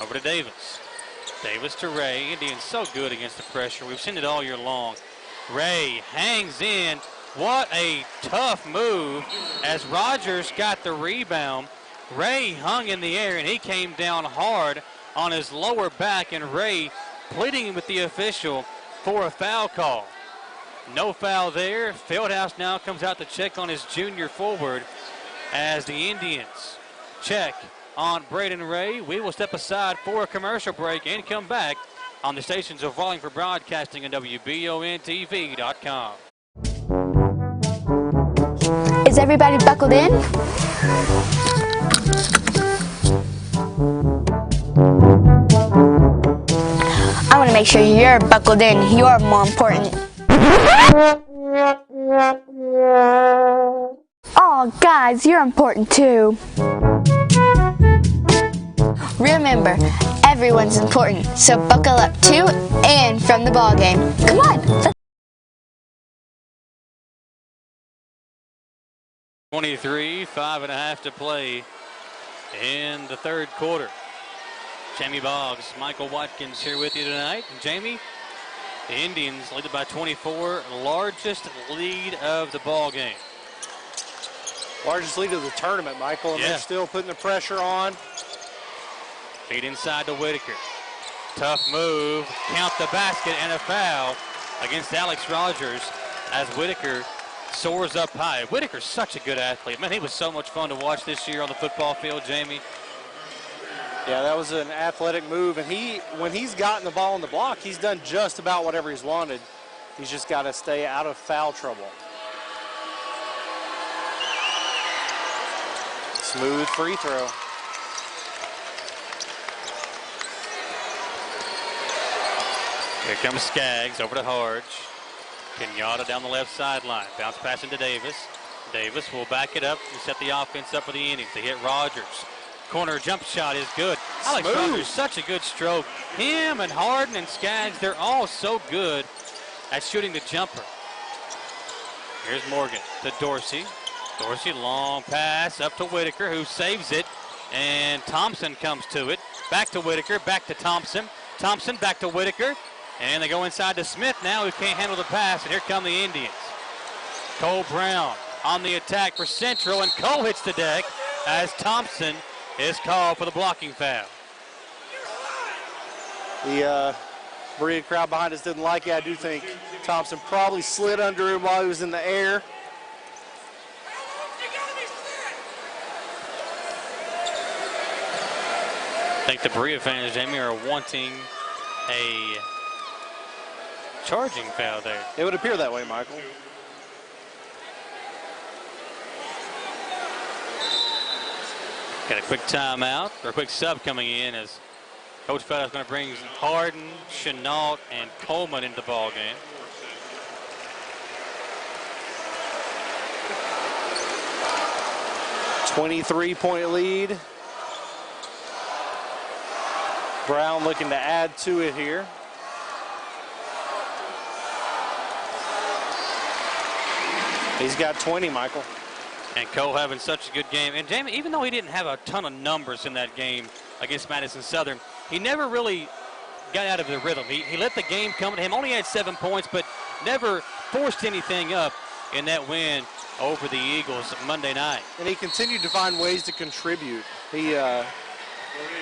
Speaker 2: Over to Davis. Davis to Ray. Indians so good against the pressure. We've seen it all year long. Ray hangs in. What a tough move as Rogers got the rebound. Ray hung in the air and he came down hard on his lower back, and Ray pleading with the official for a foul call. No foul there. Fieldhouse now comes out to check on his junior forward as the Indians check on Braden Ray. We will step aside for a commercial break and come back on the stations of Wallingford Broadcasting and WBONTV.com.
Speaker 14: Is everybody buckled in? I want to make sure you're buckled in. You're more important. Oh, guys, you're important too. Remember, everyone's important, so buckle up to and from the ball game. Come on.
Speaker 2: 23, 5.5 to play in the third quarter. Jamie Boggs, Michael Watkins here with you tonight. And Jamie, the Indians lead by 24, largest lead of the ball game.
Speaker 3: Largest lead of the tournament, Michael, and they're still putting the pressure on.
Speaker 2: Feed inside to Whitaker. Tough move, count the basket, and a foul against Alex Rogers as Whitaker soars up high. Whitaker's such a good athlete. Man, he was so much fun to watch this year on the football field, Jamie.
Speaker 3: Yeah, that was an athletic move, and when he's gotten the ball on the block, he's done just about whatever he's wanted. He's just got to stay out of foul trouble. Smooth free throw.
Speaker 2: Here comes Skaggs over to Harge. Kenyatta down the left sideline. Bounce pass into Davis. Davis will back it up and set the offense up for the innings. They hit Rogers. Corner jump shot is good. Alex Rogers, such a good stroke. Him and Harden and Skaggs, they're all so good at shooting the jumper. Here's Morgan to Dorsey. Dorsey, long pass up to Whitaker, who saves it. And Thompson comes to it. Back to Whitaker, back to Thompson. Thompson back to Whitaker. And they go inside to Smith now, who can't handle the pass. And here come the Indians. Cole Brown on the attack for Central, and Cole hits the deck as Thompson is called for the blocking foul.
Speaker 3: The Berea crowd behind us didn't like it. I do think Thompson probably slid under him while he was in the air.
Speaker 2: I think the Berea fans, Jamie, are wanting a charging foul there.
Speaker 3: It would appear that way, Michael.
Speaker 2: Got a quick timeout, or a quick sub coming in as Coach Feldhouse is going to bring Harden, Chenault, and Coleman into the ball game.
Speaker 3: 23-point lead. Brown looking to add to it here. He's got 20, Michael.
Speaker 2: And Cole having such a good game. And Jamie, even though he didn't have a ton of numbers in that game against Madison Southern, he never really got out of the rhythm. He let the game come to him. Only had 7 points, but never forced anything up in that win over the Eagles Monday night.
Speaker 3: And he continued to find ways to contribute. He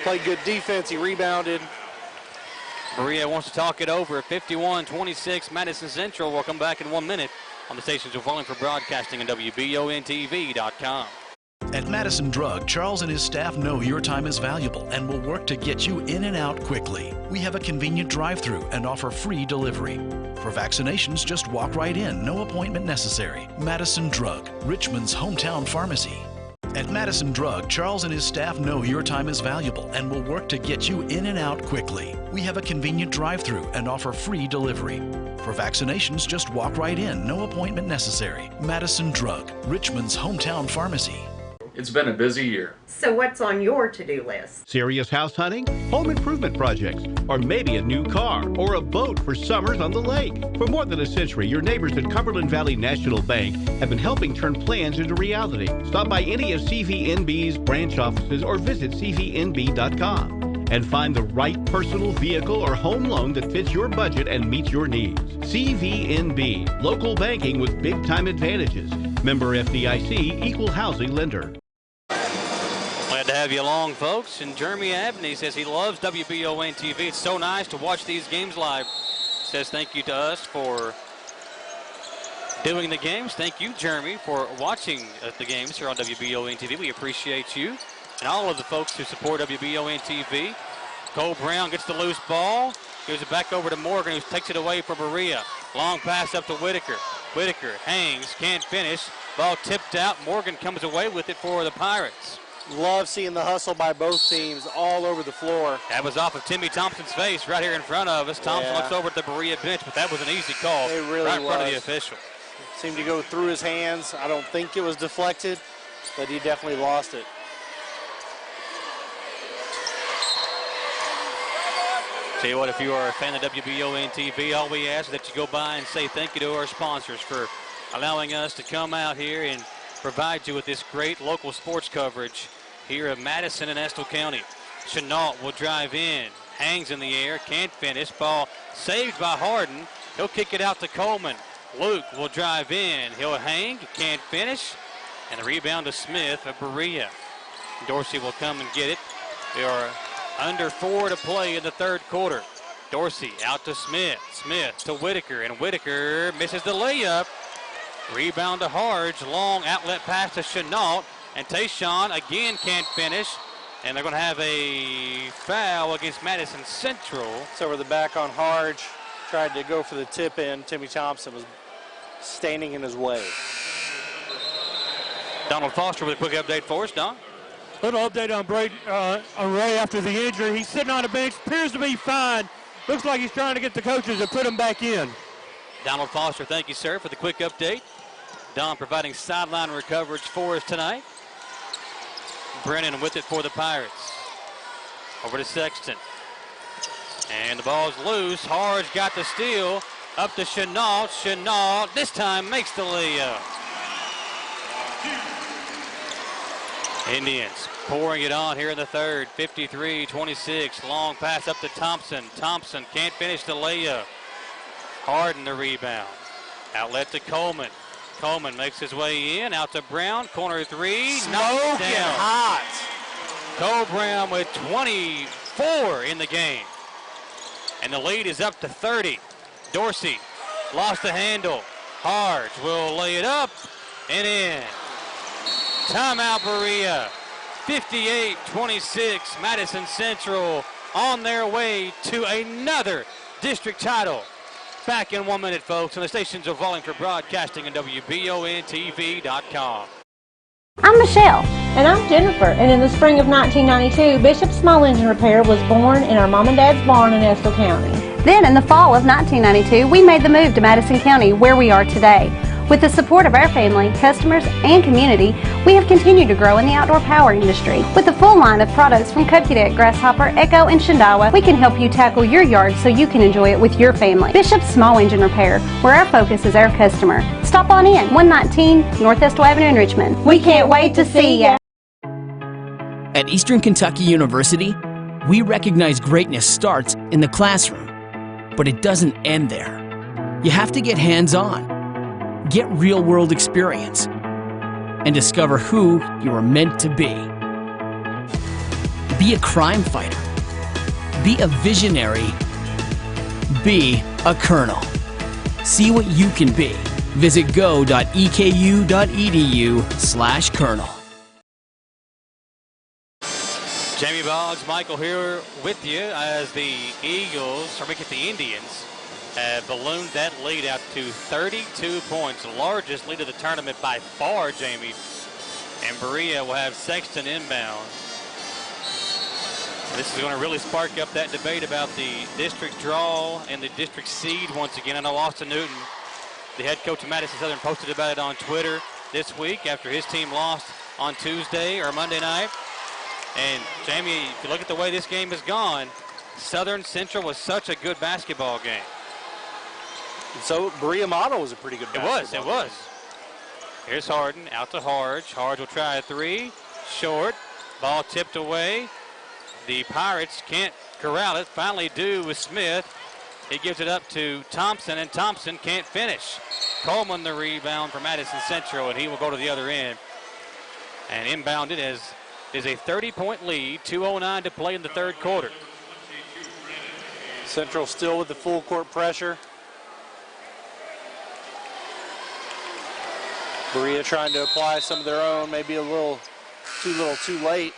Speaker 3: played good defense. He rebounded.
Speaker 2: Berea wants to talk it over. 51-26, Madison Central. We'll come back in 1 minute on the stations of Volume for Broadcasting and WBONTV.com.
Speaker 15: At Madison Drug, Charles and his staff know your time is valuable and will work to get you in and out quickly. We have a convenient drive-through and offer free delivery. For vaccinations, just walk right in, no appointment necessary. Madison Drug, Richmond's hometown pharmacy. At Madison Drug, Charles and his staff know your time is valuable and will work to get you in and out quickly. We have a convenient drive-through and offer free delivery. For vaccinations, just walk right in, no appointment necessary. Madison Drug, Richmond's hometown pharmacy.
Speaker 12: It's been a busy year.
Speaker 16: So what's on your to-do list?
Speaker 6: Serious house hunting, home improvement projects, or maybe a new car or a boat for summers on the lake. For more than a century, your neighbors at Cumberland Valley National Bank have been helping turn plans into reality. Stop by any of CVNB's branch offices or visit cvnb.com and find the right personal vehicle or home loan that fits your budget and meets your needs. CVNB, local banking with big-time advantages. Member FDIC, equal housing lender.
Speaker 2: Glad to have you along, folks. And Jeremy Abney says he loves WBON TV. It's so nice to watch these games live. Says thank you to us for doing the games. Thank you, Jeremy, for watching the games here on WBON TV. We appreciate you and all of the folks who support WBON TV. Cole Brown gets the loose ball. Gives it back over to Morgan, who takes it away from Berea. Long pass up to Whitaker. Whitaker hangs, can't finish. Ball tipped out. Morgan comes away with it for the Pirates.
Speaker 3: Love seeing the hustle by both teams all over the floor.
Speaker 2: That was off of Timmy Thompson's face right here in front of us. Thompson looks over at the Berea bench, but that was an easy call right in front of the official.
Speaker 3: Seemed to go through his hands. I don't think it was deflected, but he definitely lost it.
Speaker 2: Tell you what, if you are a fan of WBON TV, all we ask is that you go by and say thank you to our sponsors for allowing us to come out here and provide you with this great local sports coverage here in Madison and Estill County. Chenault will drive in, hangs in the air, can't finish. Ball saved by Harden. He'll kick it out to Coleman. Luke will drive in. He'll hang, can't finish. And the rebound to Smith of Berea. Dorsey will come and get it. They are under 4 to play in the third quarter. Dorsey out to Smith. Smith to Whitaker, and Whitaker misses the layup. Rebound to Harge. Long outlet pass to Chenault. And Tayshawn again can't finish. And they're going to have a foul against Madison Central.
Speaker 3: It's over the back on Harge. Tried to go for the tip in. Timmy Thompson was standing in his way.
Speaker 2: Donald Foster with a quick update for us. Don?
Speaker 13: Little update on Ray after the injury. He's sitting on the bench, appears to be fine. Looks like he's trying to get the coaches to put him back in.
Speaker 2: Donald Foster, thank you, sir, for the quick update. Don providing sideline coverage for us tonight. Brennan with it for the Pirates. Over to Sexton. And the ball's loose. Harge got the steal. Up to Chenault. Chenault this time makes the layup. Indians pouring it on here in the third. 53-26. Long pass up to Thompson. Thompson can't finish the layup. Harden the rebound. Outlet to Coleman. Coleman makes his way in. Out to Brown. Corner three. Knocked down.
Speaker 3: Hot.
Speaker 2: Cole Brown with 24 in the game. And the lead is up to 30. Dorsey lost the handle. Harge will lay it up and in. Timeout Berea. 58-26. Madison Central on their way to another district title. Back in 1 minute, folks, on the stations of Volume for Broadcasting and WBONTV.com.
Speaker 4: I'm Michelle. And I'm Jennifer. And in the spring of 1992, Bishop Small Engine Repair was born in our mom and dad's barn in Estill County.
Speaker 5: Then in the fall of 1992, we made the move to Madison County, where we are today. With the support of our family, customers, and community, we have continued to grow in the outdoor power industry. With a full line of products from Cadet, Grasshopper, Echo, and Shindawa, we can help you tackle your yard so you can enjoy it with your family. Bishop's Small Engine Repair, where our focus is our customer. Stop on in, 119 North Estill Avenue in Richmond. We can't wait to see ya.
Speaker 17: At Eastern Kentucky University, we recognize greatness starts in the classroom, but it doesn't end there. You have to get hands-on, get real-world experience, and discover who you are meant to be. Be a crime fighter. Be a visionary. Be a colonel. See what you can be. Visit go.eku.edu/colonel.
Speaker 2: Jamie Boggs, Michael here with you as the Eagles, or make it the Indians, have ballooned that lead out to 32 points, the largest lead of the tournament by far, Jamie. And Berea will have Sexton inbound. This is going to really spark up that debate about the district draw and the district seed once again. I know Austin Newton, the head coach of Madison Southern, posted about it on Twitter this week after his team lost on Tuesday or Monday night. And Jamie, if you look at the way this game has gone, Southern Central was such a good basketball game.
Speaker 3: So Berea Model was a pretty good basketball game.
Speaker 2: It was. Here's Harden, out to Harge. Harge will try a three, short, ball tipped away. The Pirates can't corral it, finally do with Smith. He gives it up to Thompson, and Thompson can't finish. Coleman the rebound for Madison Central, and he will go to the other end. And inbounded is a 30-point lead, 2:09 to play in the third quarter.
Speaker 3: Central still with the full court pressure. Berea trying to apply some of their own, maybe a little too late.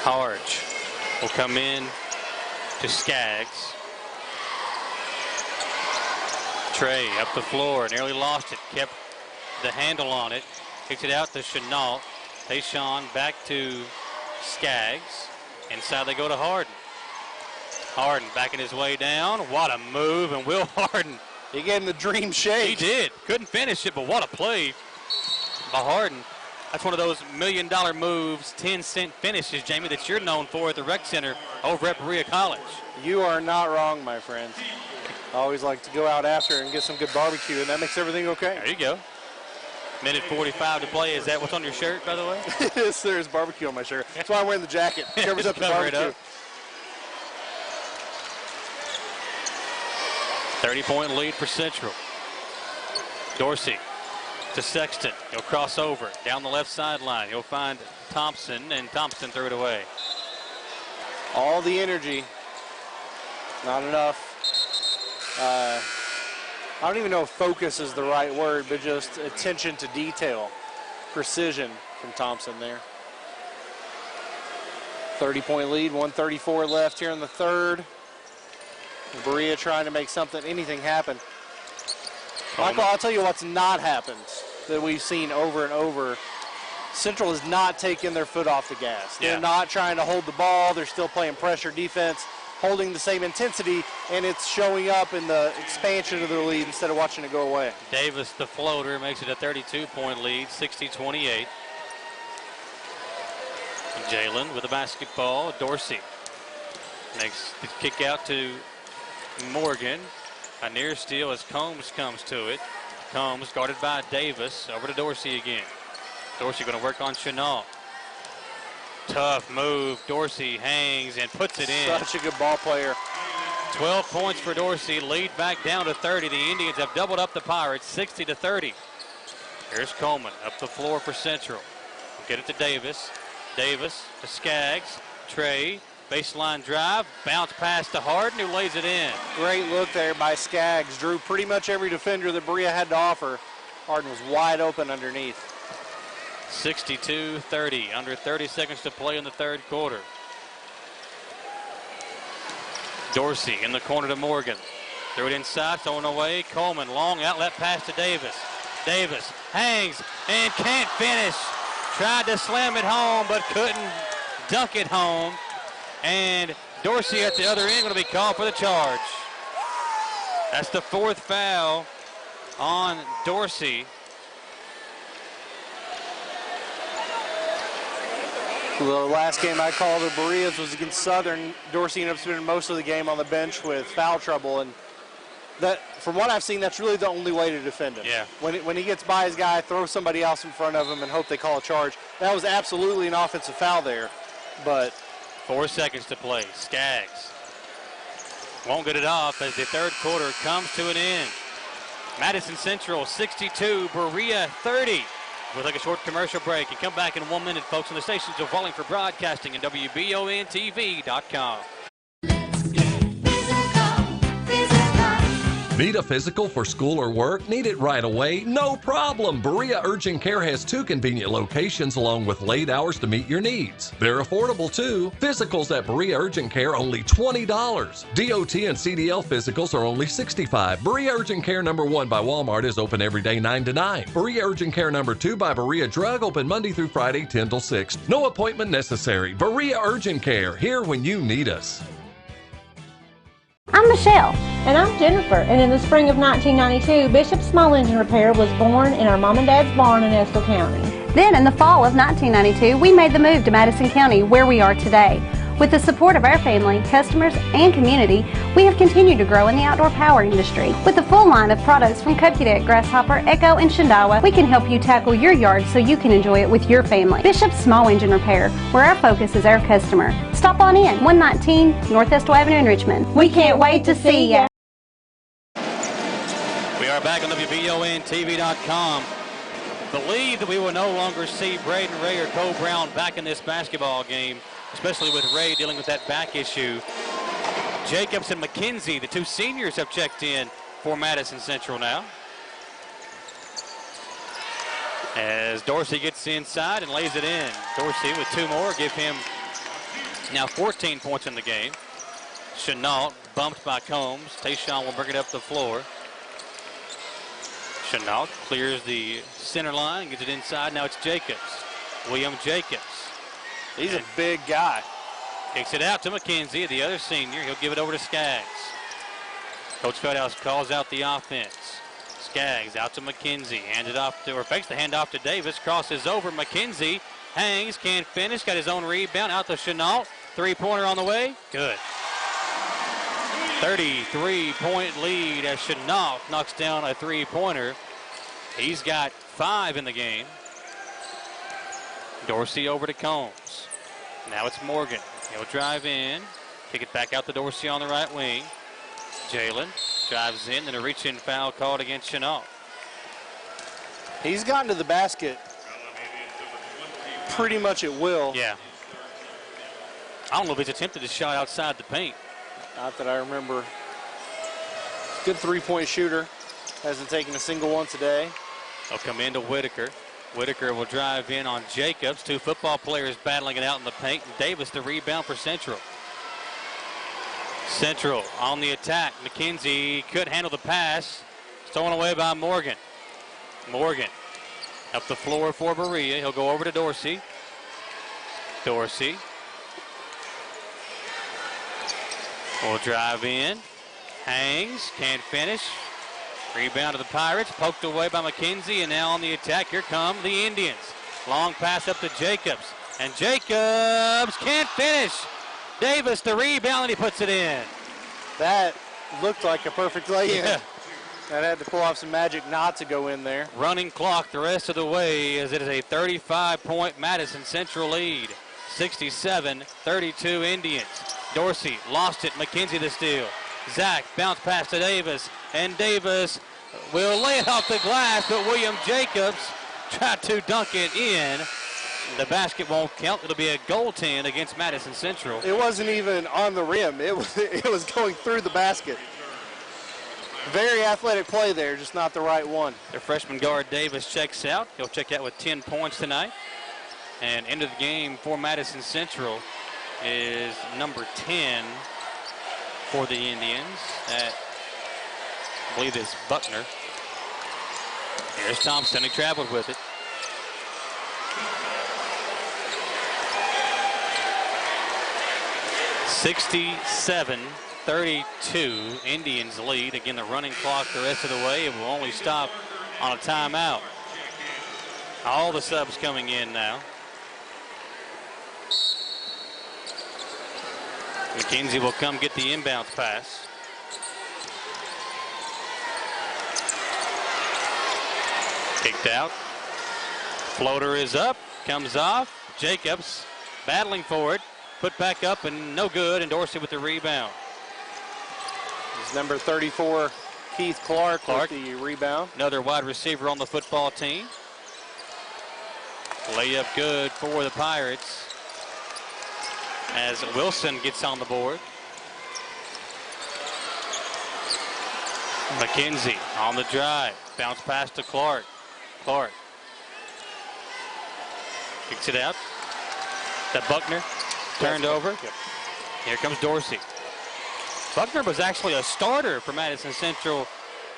Speaker 2: Harge will come in to Skaggs. Trey up the floor, nearly lost it, kept the handle on it, kicks it out to Chenault. Tayshawn back to Skaggs. Inside they go to Harden. Harden backing his way down. What a move, and Will Harden.
Speaker 3: He gave him the dream shake.
Speaker 2: He did. Couldn't finish it, but what a play by Harden. That's one of those $1 million moves, 10-cent finishes, Jamie, that you're known for at the Rec Center over at Berea College.
Speaker 3: You are not wrong, my friend. I always like to go out after and get some good barbecue, and that makes everything okay.
Speaker 2: There you go. Minute 45 to play. Is that what's on your shirt, by the way?
Speaker 3: Yes, there's barbecue on my shirt. That's why I'm wearing the jacket. It covers up the barbecue.
Speaker 2: 30-point lead for Central. Dorsey to Sexton. He'll cross over down the left sideline. He'll find Thompson, and Thompson threw it away.
Speaker 3: All the energy. Not enough. I don't even know if focus is the right word, but just attention to detail. Precision from Thompson there. 30-point lead, 1:34 left here in the third. Berea trying to make anything happen. Michael, I'll tell you what's not happened that we've seen over and over. Central has not taken their foot off the gas. They're not trying to hold the ball. They're still playing pressure defense, holding the same intensity, and it's showing up in the expansion of their lead instead of watching it go away.
Speaker 2: Davis, the floater, makes it a 32-point lead, 60-28. Jalen with the basketball. Dorsey makes the kick out to Morgan. A near steal as Combs comes to it. Combs guarded by Davis. Over to Dorsey again. Dorsey going to work on Chenault. Tough move. Dorsey hangs and puts it in.
Speaker 3: Such a good ball player.
Speaker 2: 12 points for Dorsey. Lead back down to 30. The Indians have doubled up the Pirates, 60-30. Here's Coleman up the floor for Central. We'll get it to Davis. Davis to Skaggs. Trey. Baseline drive, bounce pass to Harden, who lays it in.
Speaker 3: Great look there by Skaggs. Drew pretty much every defender that Berea had to offer. Harden was wide open underneath.
Speaker 2: 62-30, under 30 seconds to play in the third quarter. Dorsey in the corner to Morgan. Threw it inside, throwing away. Coleman, long outlet pass to Davis. Davis hangs and can't finish. Tried to slam it home, but couldn't dunk it home. And Dorsey at the other end going to be called for the charge. That's the 4th foul on Dorsey.
Speaker 3: The last game I called the Berea's was against Southern. Dorsey ended up spending most of the game on the bench with foul trouble, and that, from what I've seen, that's really the only way to defend him.
Speaker 2: Yeah.
Speaker 3: When he gets by his guy, throw somebody else in front of him and hope they call a charge. That was absolutely an offensive foul there, but
Speaker 2: 4 seconds to play. Skaggs won't get it off as the 3rd quarter comes to an end. Madison Central 62, Berea 30. We'll take a short commercial break and come back in 1 minute, folks, on the stations of Wallingford Broadcasting and WBONTV.com.
Speaker 1: Need a physical for school or work? Need it right away? No problem. Berea Urgent Care has 2 convenient locations along with late hours to meet your needs. They're affordable too. Physicals at Berea Urgent Care only $20. DOT and CDL physicals are only $65. Berea Urgent Care number 1 by Walmart is open every day 9 to 9. Berea Urgent Care number 2 by Berea Drug open Monday through Friday 10 till 6. No appointment necessary. Berea Urgent Care, here when you need us.
Speaker 4: I'm Michelle. And I'm Jennifer. And in the spring of 1992, Bishop's Small Engine Repair was born in our mom and dad's barn in Estill County.
Speaker 5: Then, in the fall of 1992, we made the move to Madison County, where we are today. With the support of our family, customers, and community, we have continued to grow in the outdoor power industry. With a full line of products from Cadet, Grasshopper, Echo, and Shindawa, we can help you tackle your yard so you can enjoy it with your family. Bishop's Small Engine Repair, where our focus is our customer. Stop on in, 119 North Estill Avenue in Richmond. We can't wait to see ya.
Speaker 2: We are back on WBONTV.com. Believe that we will no longer see Braden Ray or Cole Brown back in this basketball game, especially with Ray dealing with that back issue. Jacobs and McKenzie, the 2 seniors, have checked in for Madison Central now. As Dorsey gets inside and lays it in. Dorsey with 2 more, give him now 14 points in the game. Chenault bumped by Combs. Tayshawn will bring it up the floor. Chenault clears the center line, gets it inside. Now it's Jacobs. William Jacobs.
Speaker 3: He's a big guy.
Speaker 2: Kicks it out to McKenzie, the other senior. He'll give it over to Skaggs. Coach Feldhouse calls out the offense. Skaggs out to McKenzie. Hands it off to, or fakes the handoff to Davis. Crosses over. McKenzie hangs, can't finish. Got his own rebound out to Chenault. 3-pointer on the way. Good. 33-point lead as Chenault knocks down a 3-pointer. He's got 5 in the game. Dorsey over to Combs. Now it's Morgan. He'll drive in. Kick it back out to Dorsey on the right wing. Jalen drives in, then a reach-in foul called against Chenault.
Speaker 3: He's gotten to the basket pretty much at will.
Speaker 2: Yeah. I don't know if he's attempted a shot outside the paint.
Speaker 3: Not that I remember. Good 3-point shooter. Hasn't taken a single one today.
Speaker 2: They'll come into Whitaker. Whitaker will drive in on Jacobs. 2 football players battling it out in the paint. And Davis the rebound for Central. Central on the attack. McKenzie could handle the pass. Stolen away by Morgan. Morgan up the floor for Berea. He'll go over to Dorsey. Dorsey will drive in. Hangs. Can't finish. Rebound to the Pirates. Poked away by McKenzie. And now on the attack, here come the Indians. Long pass up to Jacobs. And Jacobs can't finish. Davis the rebound, and he puts it in.
Speaker 3: That looked like a perfect lay-in.
Speaker 2: Yeah.
Speaker 3: That had to pull off some magic not to go in there.
Speaker 2: Running clock the rest of the way as it is a 35-point Madison Central lead. 67-32 Indians. Dorsey lost it. McKenzie the steal. Zach bounce pass to Davis. And Davis will lay it off the glass, but William Jacobs tried to dunk it in. The basket won't count. It'll be a goaltend against Madison Central.
Speaker 3: It wasn't even on the rim. It was going through the basket. Very athletic play there, just not the right one.
Speaker 2: Their freshman guard Davis checks out. He'll check out with 10 points tonight. And end of the game for Madison Central is number 10 for the Indians. That, I believe, is Buckner. Here's Thompson. He traveled with it. 67-32, Indians lead. Again, the running clock the rest of the way. It will only stop on a timeout. All the subs coming in now. McKenzie will come get the inbound pass. Kicked out. Floater is up, comes off. Jacobs battling for it. Put back up and no good, and Dorsey with the rebound.
Speaker 3: It's number 34, Keith Clark with the rebound.
Speaker 2: Another wide receiver on the football team. Layup good for the Pirates as Wilson gets on the board. McKenzie on the drive. Bounce pass to Clark. Clark kicks it out. That Buckner turned over.
Speaker 3: Yep.
Speaker 2: Here comes Dorsey. Buckner was actually a starter for Madison Central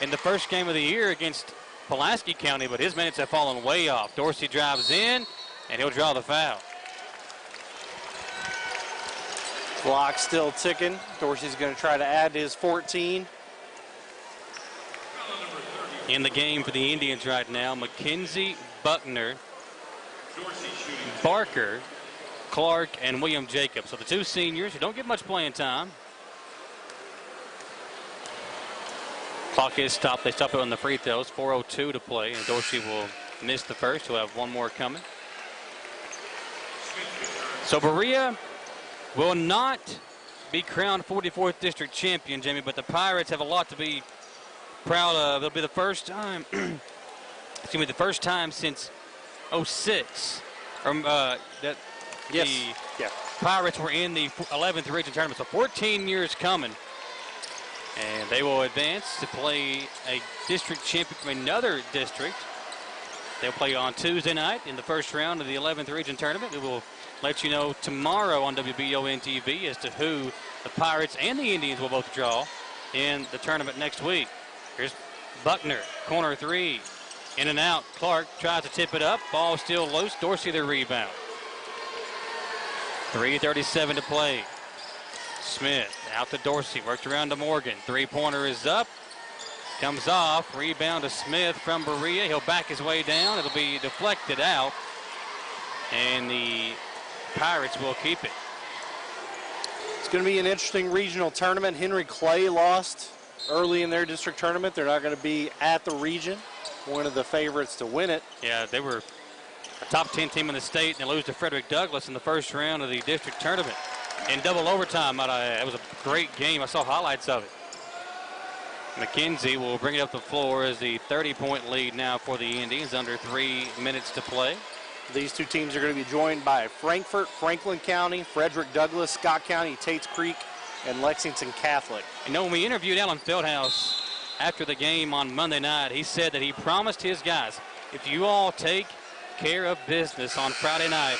Speaker 2: in the first game of the year against Pulaski County, but his minutes have fallen way off. Dorsey drives in, and he'll draw the foul.
Speaker 3: Clock still ticking. Dorsey's going to try to add his 14.
Speaker 2: In the game for the Indians right now, McKenzie, Buckner, Barker, Clark, and William Jacobs. So the two seniors who don't get much playing time. Clock is stopped. They stop it on the free throws. 4:02 to play, and Dorsey will miss the first. He'll have one more coming. So Berea will not be crowned 44th District champion, Jamie, but the Pirates have a lot to be proud of. It'll be the first time, excuse me, the first time since 06 that the Pirates were in the 11th region tournament. So 14 years coming. And they will advance to play a district champion from another district. They'll play on Tuesday night in the first round of the 11th region tournament. We will let you know tomorrow on WBON TV as to who the Pirates and the Indians will both draw in the tournament next week. Here's Buckner, corner three, in and out. Clark tries to tip it up. Ball still loose. Dorsey the rebound. 3:37 to play. Smith out to Dorsey, worked around to Morgan. Three-pointer is up, comes off, rebound to Smith from Berea. He'll back his way down. It'll be deflected out, and the Pirates will keep it.
Speaker 3: It's going to be an interesting regional tournament. Henry Clay lost early in their district tournament. They're not going to be at the region, one of the favorites to win it.
Speaker 2: Yeah, they were a top 10 team in the state, and they lose to Frederick Douglass in the first round of the district tournament. In double overtime, it was a great game. I saw highlights of it. McKenzie will bring it up the floor as the 30-point lead now for the Indians, under 3 minutes to play.
Speaker 3: These two teams are going to be joined by Frankfort, Franklin County, Frederick Douglass, Scott County, Tates Creek, and Lexington Catholic.
Speaker 2: You know, when we interviewed Alan Feldhouse after the game on Monday night, he said that he promised his guys, if you all take care of business on Friday night,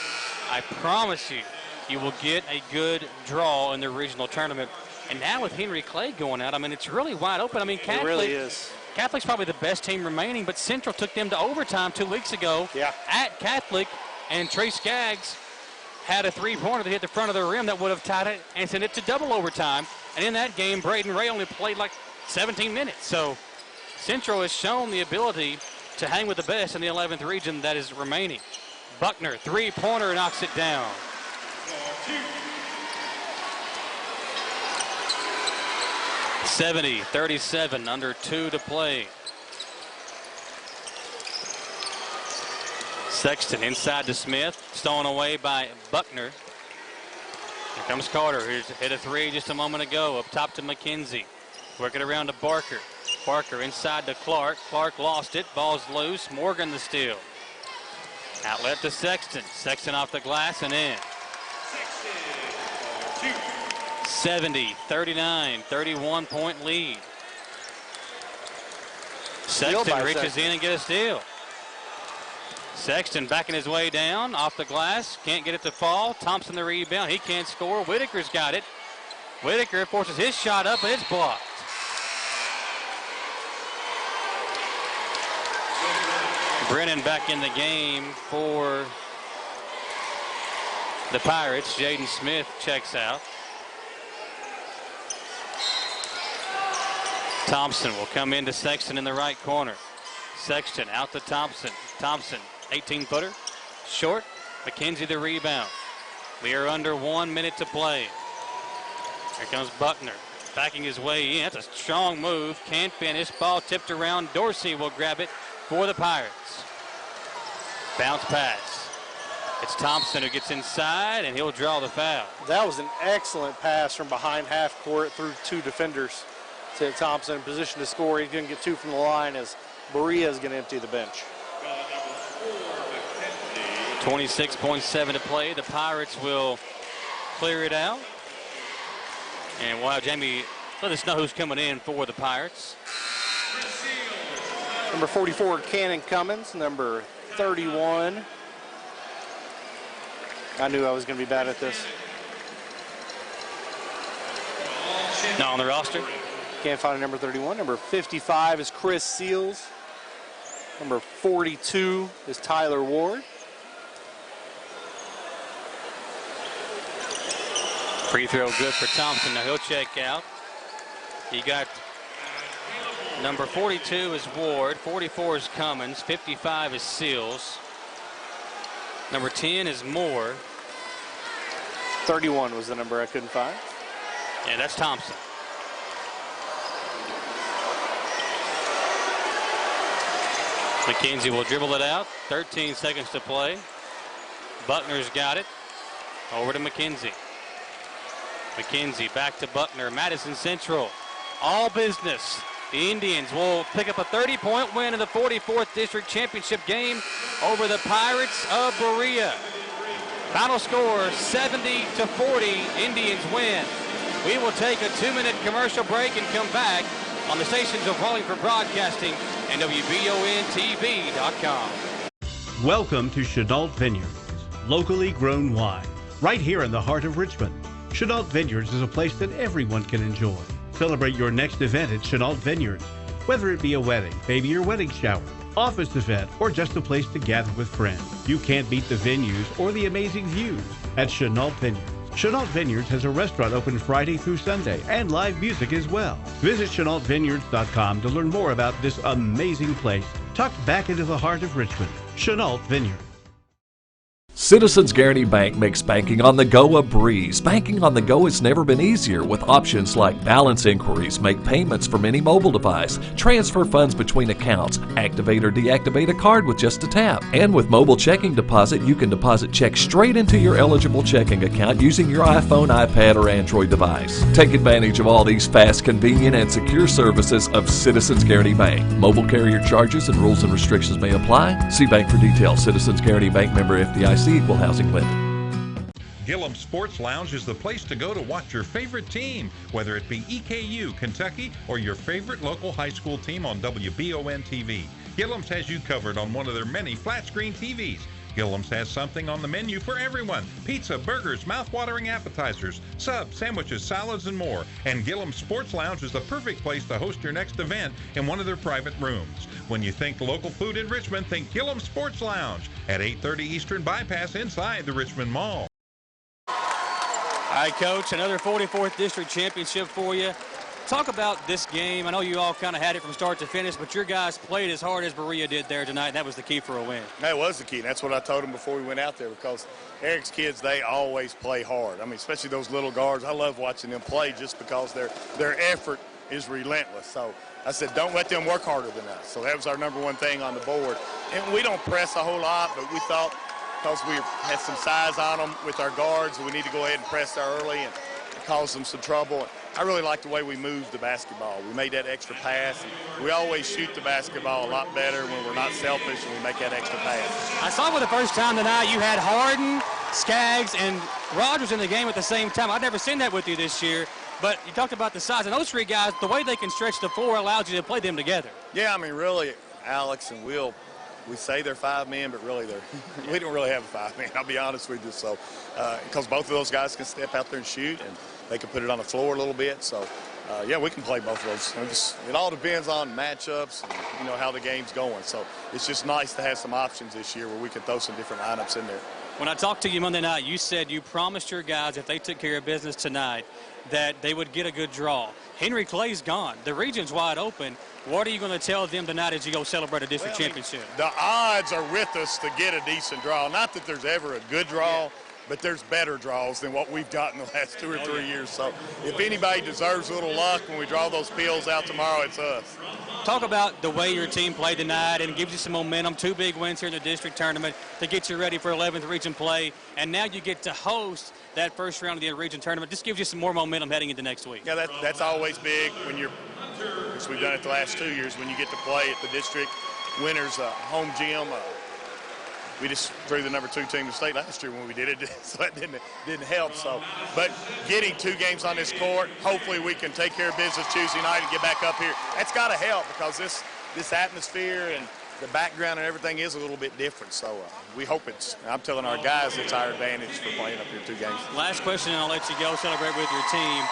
Speaker 2: I promise you, you will get a good draw in the regional tournament. And now with Henry Clay going out, I mean, it's really wide open. I mean, Catholic,
Speaker 3: it really is.
Speaker 2: Catholic's probably the best team remaining, but Central took them to overtime 2 weeks ago at Catholic, and Trey Skaggs had a three-pointer that hit the front of the rim that would have tied it and sent it to double overtime. And in that game, Braden Ray only played like 17 minutes. So Central has shown the ability to hang with the best in the 11th region that is remaining. Buckner, three-pointer, knocks it down. 70-37, under 2 to play. Sexton inside to Smith, stolen away by Buckner. Here comes Carter, who's hit a three just a moment ago, up top to McKenzie. Working around to Barker. Barker inside to Clark. Clark lost it, ball's loose, Morgan the steal. Outlet to Sexton. Sexton off the glass and in. 70-39, 31-point lead. Sexton reaches in and gets a steal. Sexton backing his way down off the glass. Can't get it to fall. Thompson the rebound. He can't score. Whitaker's got it. Whitaker forces his shot up, and it's blocked. Brennan back in the game for the Pirates. Jaden Smith checks out. Thompson will come into Sexton in the right corner. Sexton out to Thompson. Thompson, 18-footer, short. McKenzie the rebound. We are under 1 minute to play. Here comes Buckner, backing his way in. That's a strong move. Can't finish. Ball tipped around. Dorsey will grab it for the Pirates. Bounce pass. It's Thompson who gets inside, and he'll draw the foul.
Speaker 3: That was an excellent pass from behind half court through two defenders to Thompson in position to score. He's going to get two from the line as Berea is going to empty the bench.
Speaker 2: 26.7 to play. The Pirates will clear it out. And while Jamie, let us know who's coming in for the Pirates.
Speaker 3: Number 44, Cannon Cummins. Number 31. I knew I was going to be bad at this.
Speaker 2: Not on the roster.
Speaker 3: Can't find a number 31. Number 55 is Chris Seals. Number 42 is Tyler Ward.
Speaker 2: Free throw good for Thompson. Now he'll check out. He got number 42 is Ward. 44 is Cummins. 55 is Seals. Number 10 is Moore.
Speaker 3: 31 was the number I couldn't find.
Speaker 2: And that's Thompson. McKenzie will dribble it out. 13 seconds to play. Buckner's got it. Over to McKenzie. McKenzie back to Buckner. Madison Central. All business. The Indians will pick up a 30-point win in the 44th District Championship game over the Pirates of Berea. Final score 70-40. Indians win. We will take a 2-minute commercial break and come back on the stations of Wallingford Broadcasting and WBONTV.com.
Speaker 6: Welcome to Chenault Vineyards, locally grown wine, right here in the heart of Richmond. Chenault Vineyards is a place that everyone can enjoy. Celebrate your next event at Chenault Vineyards, whether it be a wedding, baby or wedding shower, office event, or just a place to gather with friends. You can't beat the venues or the amazing views at Chenault Vineyards. Chenault Vineyards has a restaurant open Friday through Sunday and live music as well. Visit ChenaultVineyards.com to learn more about this amazing place tucked back into the heart of Richmond. Chenault Vineyards.
Speaker 21: Citizens Guarantee Bank makes banking on the go a breeze. Banking on the go has never been easier with options like balance inquiries, make payments from any mobile device, transfer funds between accounts, activate or deactivate a card with just a tap. And with mobile checking deposit, you can deposit checks straight into your eligible checking account using your iPhone, iPad, or Android device. Take advantage of all these fast, convenient, and secure services of Citizens Guarantee Bank. Mobile carrier charges and rules and restrictions may apply. See bank for details. Citizens Guarantee Bank, member FDIC. Equal housing lender.
Speaker 7: Gillum Sports Lounge is the place to go to watch your favorite team, whether it be EKU, Kentucky, or your favorite local high school team on WBON TV. Gillum's has you covered on one of their many flat-screen TVs. Gillum's has something on the menu for everyone. Pizza, burgers, mouth-watering appetizers, subs, sandwiches, salads, and more. And Gillum Sports Lounge is the perfect place to host your next event in one of their private rooms. When you think local food in Richmond, think Gillum Sports Lounge at 830 Eastern Bypass inside the Richmond Mall.
Speaker 2: All right, Coach, another 44th District Championship for you. Talk about this game. I know you all kind of had it from start to finish, but your guys played as hard as Berea did there tonight, and that was the key for a win.
Speaker 20: That was the key. That's what I told them before we went out there, because Eric's kids, they always play hard. I mean, especially those little guards. I love watching them play just because their effort is relentless. So I said, don't let them work harder than us. So that was our number one thing on the board. And we don't press a whole lot, but we thought because we had some size on them with our guards, we need to go ahead and press there early and cause them some trouble. I really like the way we moved the basketball. We made that extra pass. We always shoot the basketball a lot better when we're not selfish and we make that extra pass.
Speaker 2: I saw for the first time tonight you had Harden, Skaggs, and Rogers in the game at the same time. I've never seen that with you this year. But you talked about the size. And those three guys, the way they can stretch the floor allows you to play them together.
Speaker 20: Yeah, I mean, really, Alex and Will, we say they're 5 men, but really we don't really have a 5 man, I'll be honest with you. So, because both of those guys can step out there and shoot, and they can put it on the floor a little bit. So, yeah, we can play both of those. It all depends on matchups and, how the game's going. So it's just nice to have some options this year where we can throw some different lineups in there.
Speaker 2: When I talked to you Monday night, you said you promised your guys if they took care of business tonight that they would get a good draw. Henry Clay's gone. The region's wide open. What are you going to tell them tonight as you go celebrate a district championship?
Speaker 20: The odds are with us to get a decent draw. Not that there's ever a good draw, but there's better draws than what we've got in the last 2 or 3 years. So if anybody deserves a little luck when we draw those pills out tomorrow, it's us.
Speaker 2: Talk about the way your team played tonight, and it gives you some momentum. 2 big wins here in the district tournament to get you ready for 11th region play, and now you get to host that first round of the region tournament. Just gives you some more momentum heading into next week.
Speaker 20: Yeah, that's always big when you're, as we've done it the last 2 years, when you get to play at the district winners home gym. We just threw the number 2 team in the state last year when we did it, so that didn't help. So, but getting 2 games on this court, hopefully we can take care of business Tuesday night and get back up here. That's got to help because this atmosphere and the background and everything is a little bit different. So we hope I'm telling our guys it's our advantage for playing up here 2 games.
Speaker 2: Last question, and I'll let you go celebrate with your team.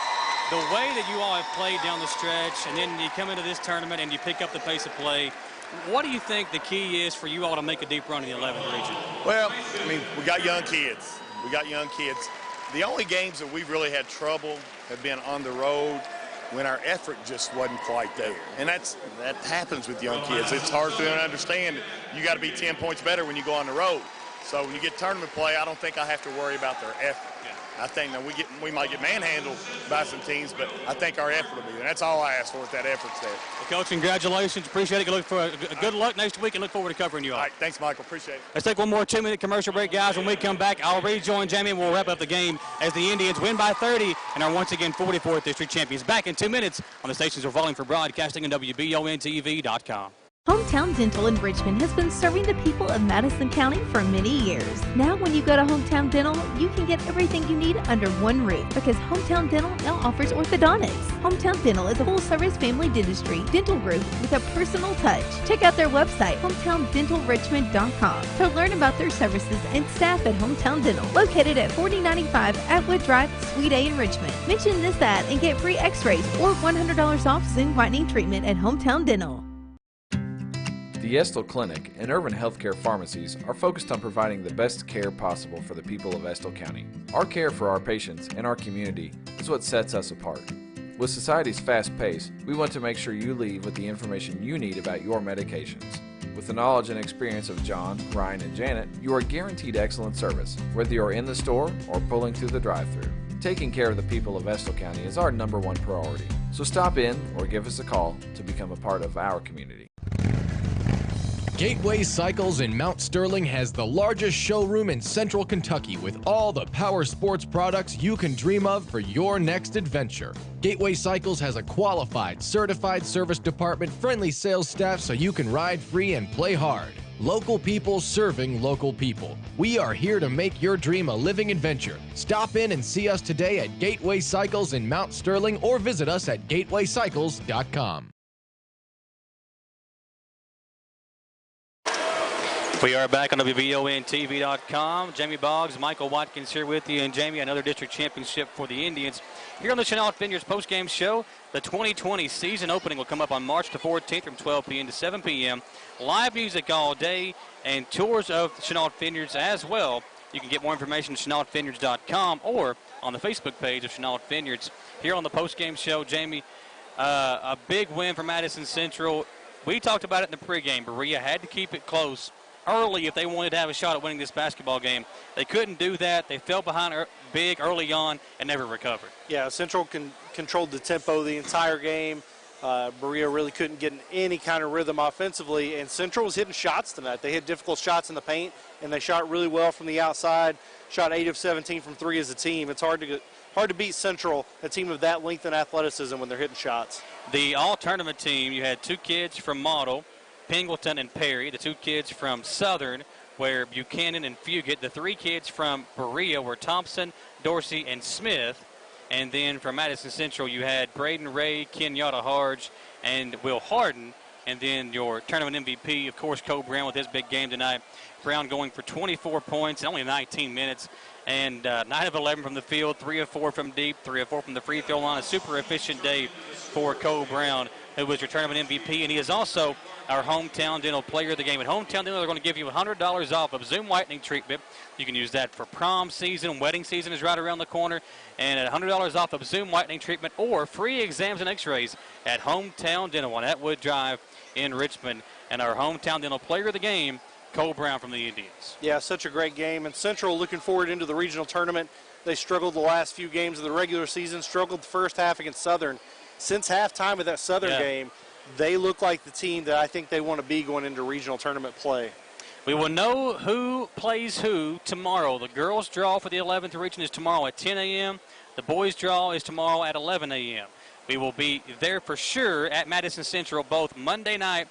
Speaker 2: The way that you all have played down the stretch, and then you come into this tournament and you pick up the pace of play, what do you think the key is for you all to make a deep run in the 11th region?
Speaker 20: Well, I mean, we got young kids. The only games that we've really had trouble have been on the road when our effort just wasn't quite there. And that happens with young kids. It's hard for them to understand you got to be 10 points better when you go on the road. So when you get tournament play, I don't think I have to worry about their effort. I think that we might get manhandled by some teams, but I think our effort will be there. That's all I ask for, is that effort's there.
Speaker 2: Well, Coach, congratulations. Appreciate it. Look for good luck next week and look forward to covering you all.
Speaker 20: All right, thanks, Michael. Appreciate it.
Speaker 2: Let's take one more 2-minute commercial break, guys. When we come back, I'll rejoin Jamie and we'll wrap up the game as the Indians win by 30 and are once again 44th district champions. Back in 2 minutes on the stations revolving for broadcasting and WBONTV.com.
Speaker 18: Hometown Dental in Richmond has been serving the people of Madison County for many years. Now when you go to Hometown Dental, you can get everything you need under one roof because Hometown Dental now offers orthodontics. Hometown Dental is a full-service family dentistry dental group with a personal touch. Check out their website, hometowndentalrichmond.com, to learn about their services and staff at Hometown Dental, located at 4095 Atwood Drive, Suite A in Richmond. Mention this ad and get free x-rays or $100 off Zoom whitening treatment at Hometown Dental.
Speaker 9: The Estill Clinic and Urban Healthcare Pharmacies are focused on providing the best care possible for the people of Estill County. Our care for our patients and our community is what sets us apart. With society's fast pace, we want to make sure you leave with the information you need about your medications. With the knowledge and experience of John, Ryan, and Janet, you are guaranteed excellent service, whether you're in the store or pulling through the drive-thru. Taking care of the people of Estill County is our #1 priority. So stop in or give us a call to become a part of our community.
Speaker 10: Gateway Cycles in Mount Sterling has the largest showroom in central Kentucky with all the power sports products you can dream of for your next adventure. Gateway Cycles has a qualified, certified service department, friendly sales staff so you can ride free and play hard. Local people serving local people. We are here to make your dream a living adventure. Stop in and see us today at Gateway Cycles in Mount Sterling or visit us at gatewaycycles.com.
Speaker 2: We are back on WBONTV.com. Jamie Boggs, Michael Watkins here with you. And Jamie, another district championship for the Indians. Here on the Chenault Vineyards postgame show, the 2020 season opening will come up on March the 14th from 12 p.m. to 7 p.m. Live music all day and tours of Chenault Vineyards as well. You can get more information at ChenaultVineyards.com or on the Facebook page of Chenault Vineyards. Here on the postgame show, Jamie, a big win for Madison Central. We talked about it in the pregame. Berea had to keep it close early if they wanted to have a shot at winning this basketball game. They couldn't do that. They fell behind big early on and never recovered.
Speaker 3: Yeah, Central controlled the tempo the entire game. Berea really couldn't get in any kind of rhythm offensively, and Central was hitting shots tonight. They hit difficult shots in the paint, and they shot really well from the outside. Shot 8 of 17 from 3 as a team. It's hard to beat Central, a team of that length and athleticism, when they're hitting shots.
Speaker 2: The all-tournament team, you had 2 kids from Model, Pingleton and Perry, the 2 kids from Southern, where Buchanan and Fugit, the 3 kids from Berea were Thompson, Dorsey, and Smith. And then from Madison Central, you had Braden Ray, Kenyatta Harge, and Will Harden. And then your tournament MVP, of course, Cole Brown with his big game tonight. Brown going for 24 points in only 19 minutes. And 9 of 11 from the field, 3 of 4 from deep, 3 of 4 from the free throw line. A super efficient day for Cole Brown. who was your tournament MVP, and he is also our Hometown Dental Player of the Game. At Hometown Dental, they're going to give you $100 off of Zoom whitening treatment. You can use that for prom season. Wedding season is right around the corner. And at $100 off of Zoom whitening treatment or free exams and x-rays at Hometown Dental on Atwood Drive in Richmond. And our Hometown Dental Player of the Game, Cole Brown from the Indians.
Speaker 3: Yeah, such a great game. And Central looking forward into the regional tournament. They struggled the last few games of the regular season, struggled the first half against Southern. Since halftime of that Southern game, they look like the team that I think they want to be going into regional tournament play.
Speaker 2: We will know who plays who tomorrow. The girls' draw for the 11th region is tomorrow at 10 a.m. The boys' draw is tomorrow at 11 a.m. We will be there for sure at Madison Central both Monday night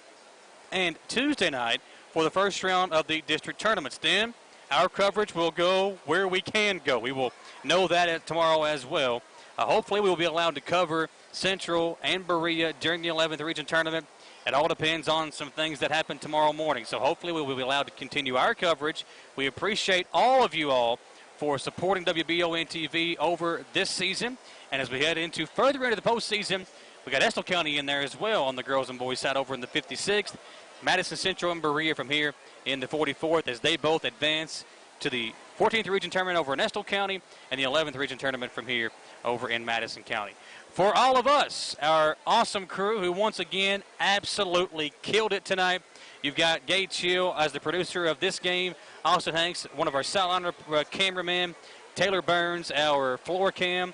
Speaker 2: and Tuesday night for the first round of the district tournaments. Then our coverage will go where we can go. We will know that tomorrow as well. Hopefully we will be allowed to cover Central and Berea during the 11th region tournament. It all depends on some things that happen tomorrow morning. So hopefully we will be allowed to continue our coverage. We appreciate all of you all for supporting WBON TV over this season. And as we head further into the postseason, we got Estill County in there as well on the girls and boys side over in the 56th. Madison Central and Berea from here in the 44th as they both advance to the 14th region tournament over in Estill County and the 11th region tournament from here over in Madison County. For all of us, our awesome crew who once again absolutely killed it tonight. You've got Gay Chill as the producer of this game. Austin Hanks, one of our sideline cameramen. Taylor Burns, our floor cam.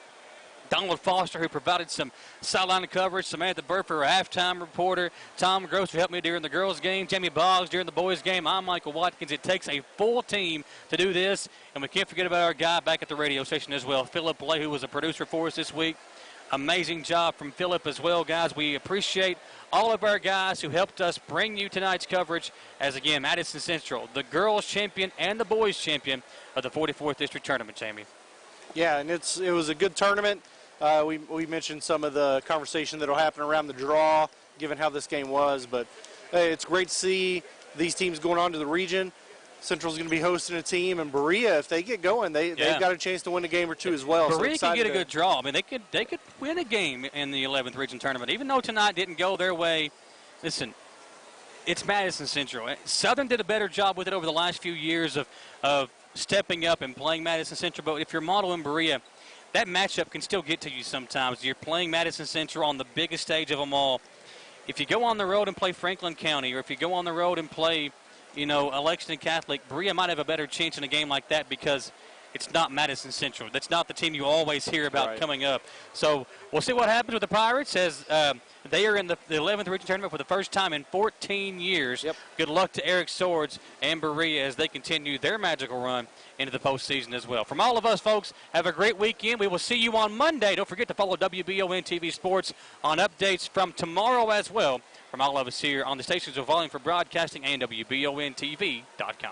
Speaker 2: Donald Foster, who provided some sideline coverage. Samantha Burfer, our halftime reporter. Tom Gross, who helped me during the girls' game. Jamie Boggs during the boys' game. I'm Michael Watkins. It takes a full team to do this. And we can't forget about our guy back at the radio station as well, Philip Lay, who was a producer for us this week. Amazing job from Philip as well, guys. We appreciate all of our guys who helped us bring you tonight's coverage as, again, Madison Central, the girls' champion and the boys' champion of the 44th District Tournament, Jamie.
Speaker 3: Yeah, and it was a good tournament. We mentioned some of the conversation that will happen around the draw, given how this game was. But hey, it's great to see these teams going on to the region. Central's going to be hosting a team, and Berea, if they get going, they've got a chance to win a game or two as well.
Speaker 2: Berea could get a good draw. I mean, they could win a game in the 11th region tournament, even though tonight didn't go their way. Listen, it's Madison Central. Southern did a better job with it over the last few years of stepping up and playing Madison Central. But if you're Model in Berea, that matchup can still get to you sometimes. You're playing Madison Central on the biggest stage of them all. If you go on the road and play Franklin County, or if you go on the road and play, Lexington Catholic, Berea might have a better chance in a game like that because it's not Madison Central. That's not the team you always hear about coming up. So we'll see what happens with the Pirates as they are in the 11th region tournament for the first time in 14 years. Good luck to Eric Swords and Berea as they continue their magical run into the postseason as well. From all of us, folks, have a great weekend. We will see you on Monday. Don't forget to follow WBON TV Sports on updates from tomorrow as well. From all of us here on the stations of Volume for Broadcasting and WBONTV.com.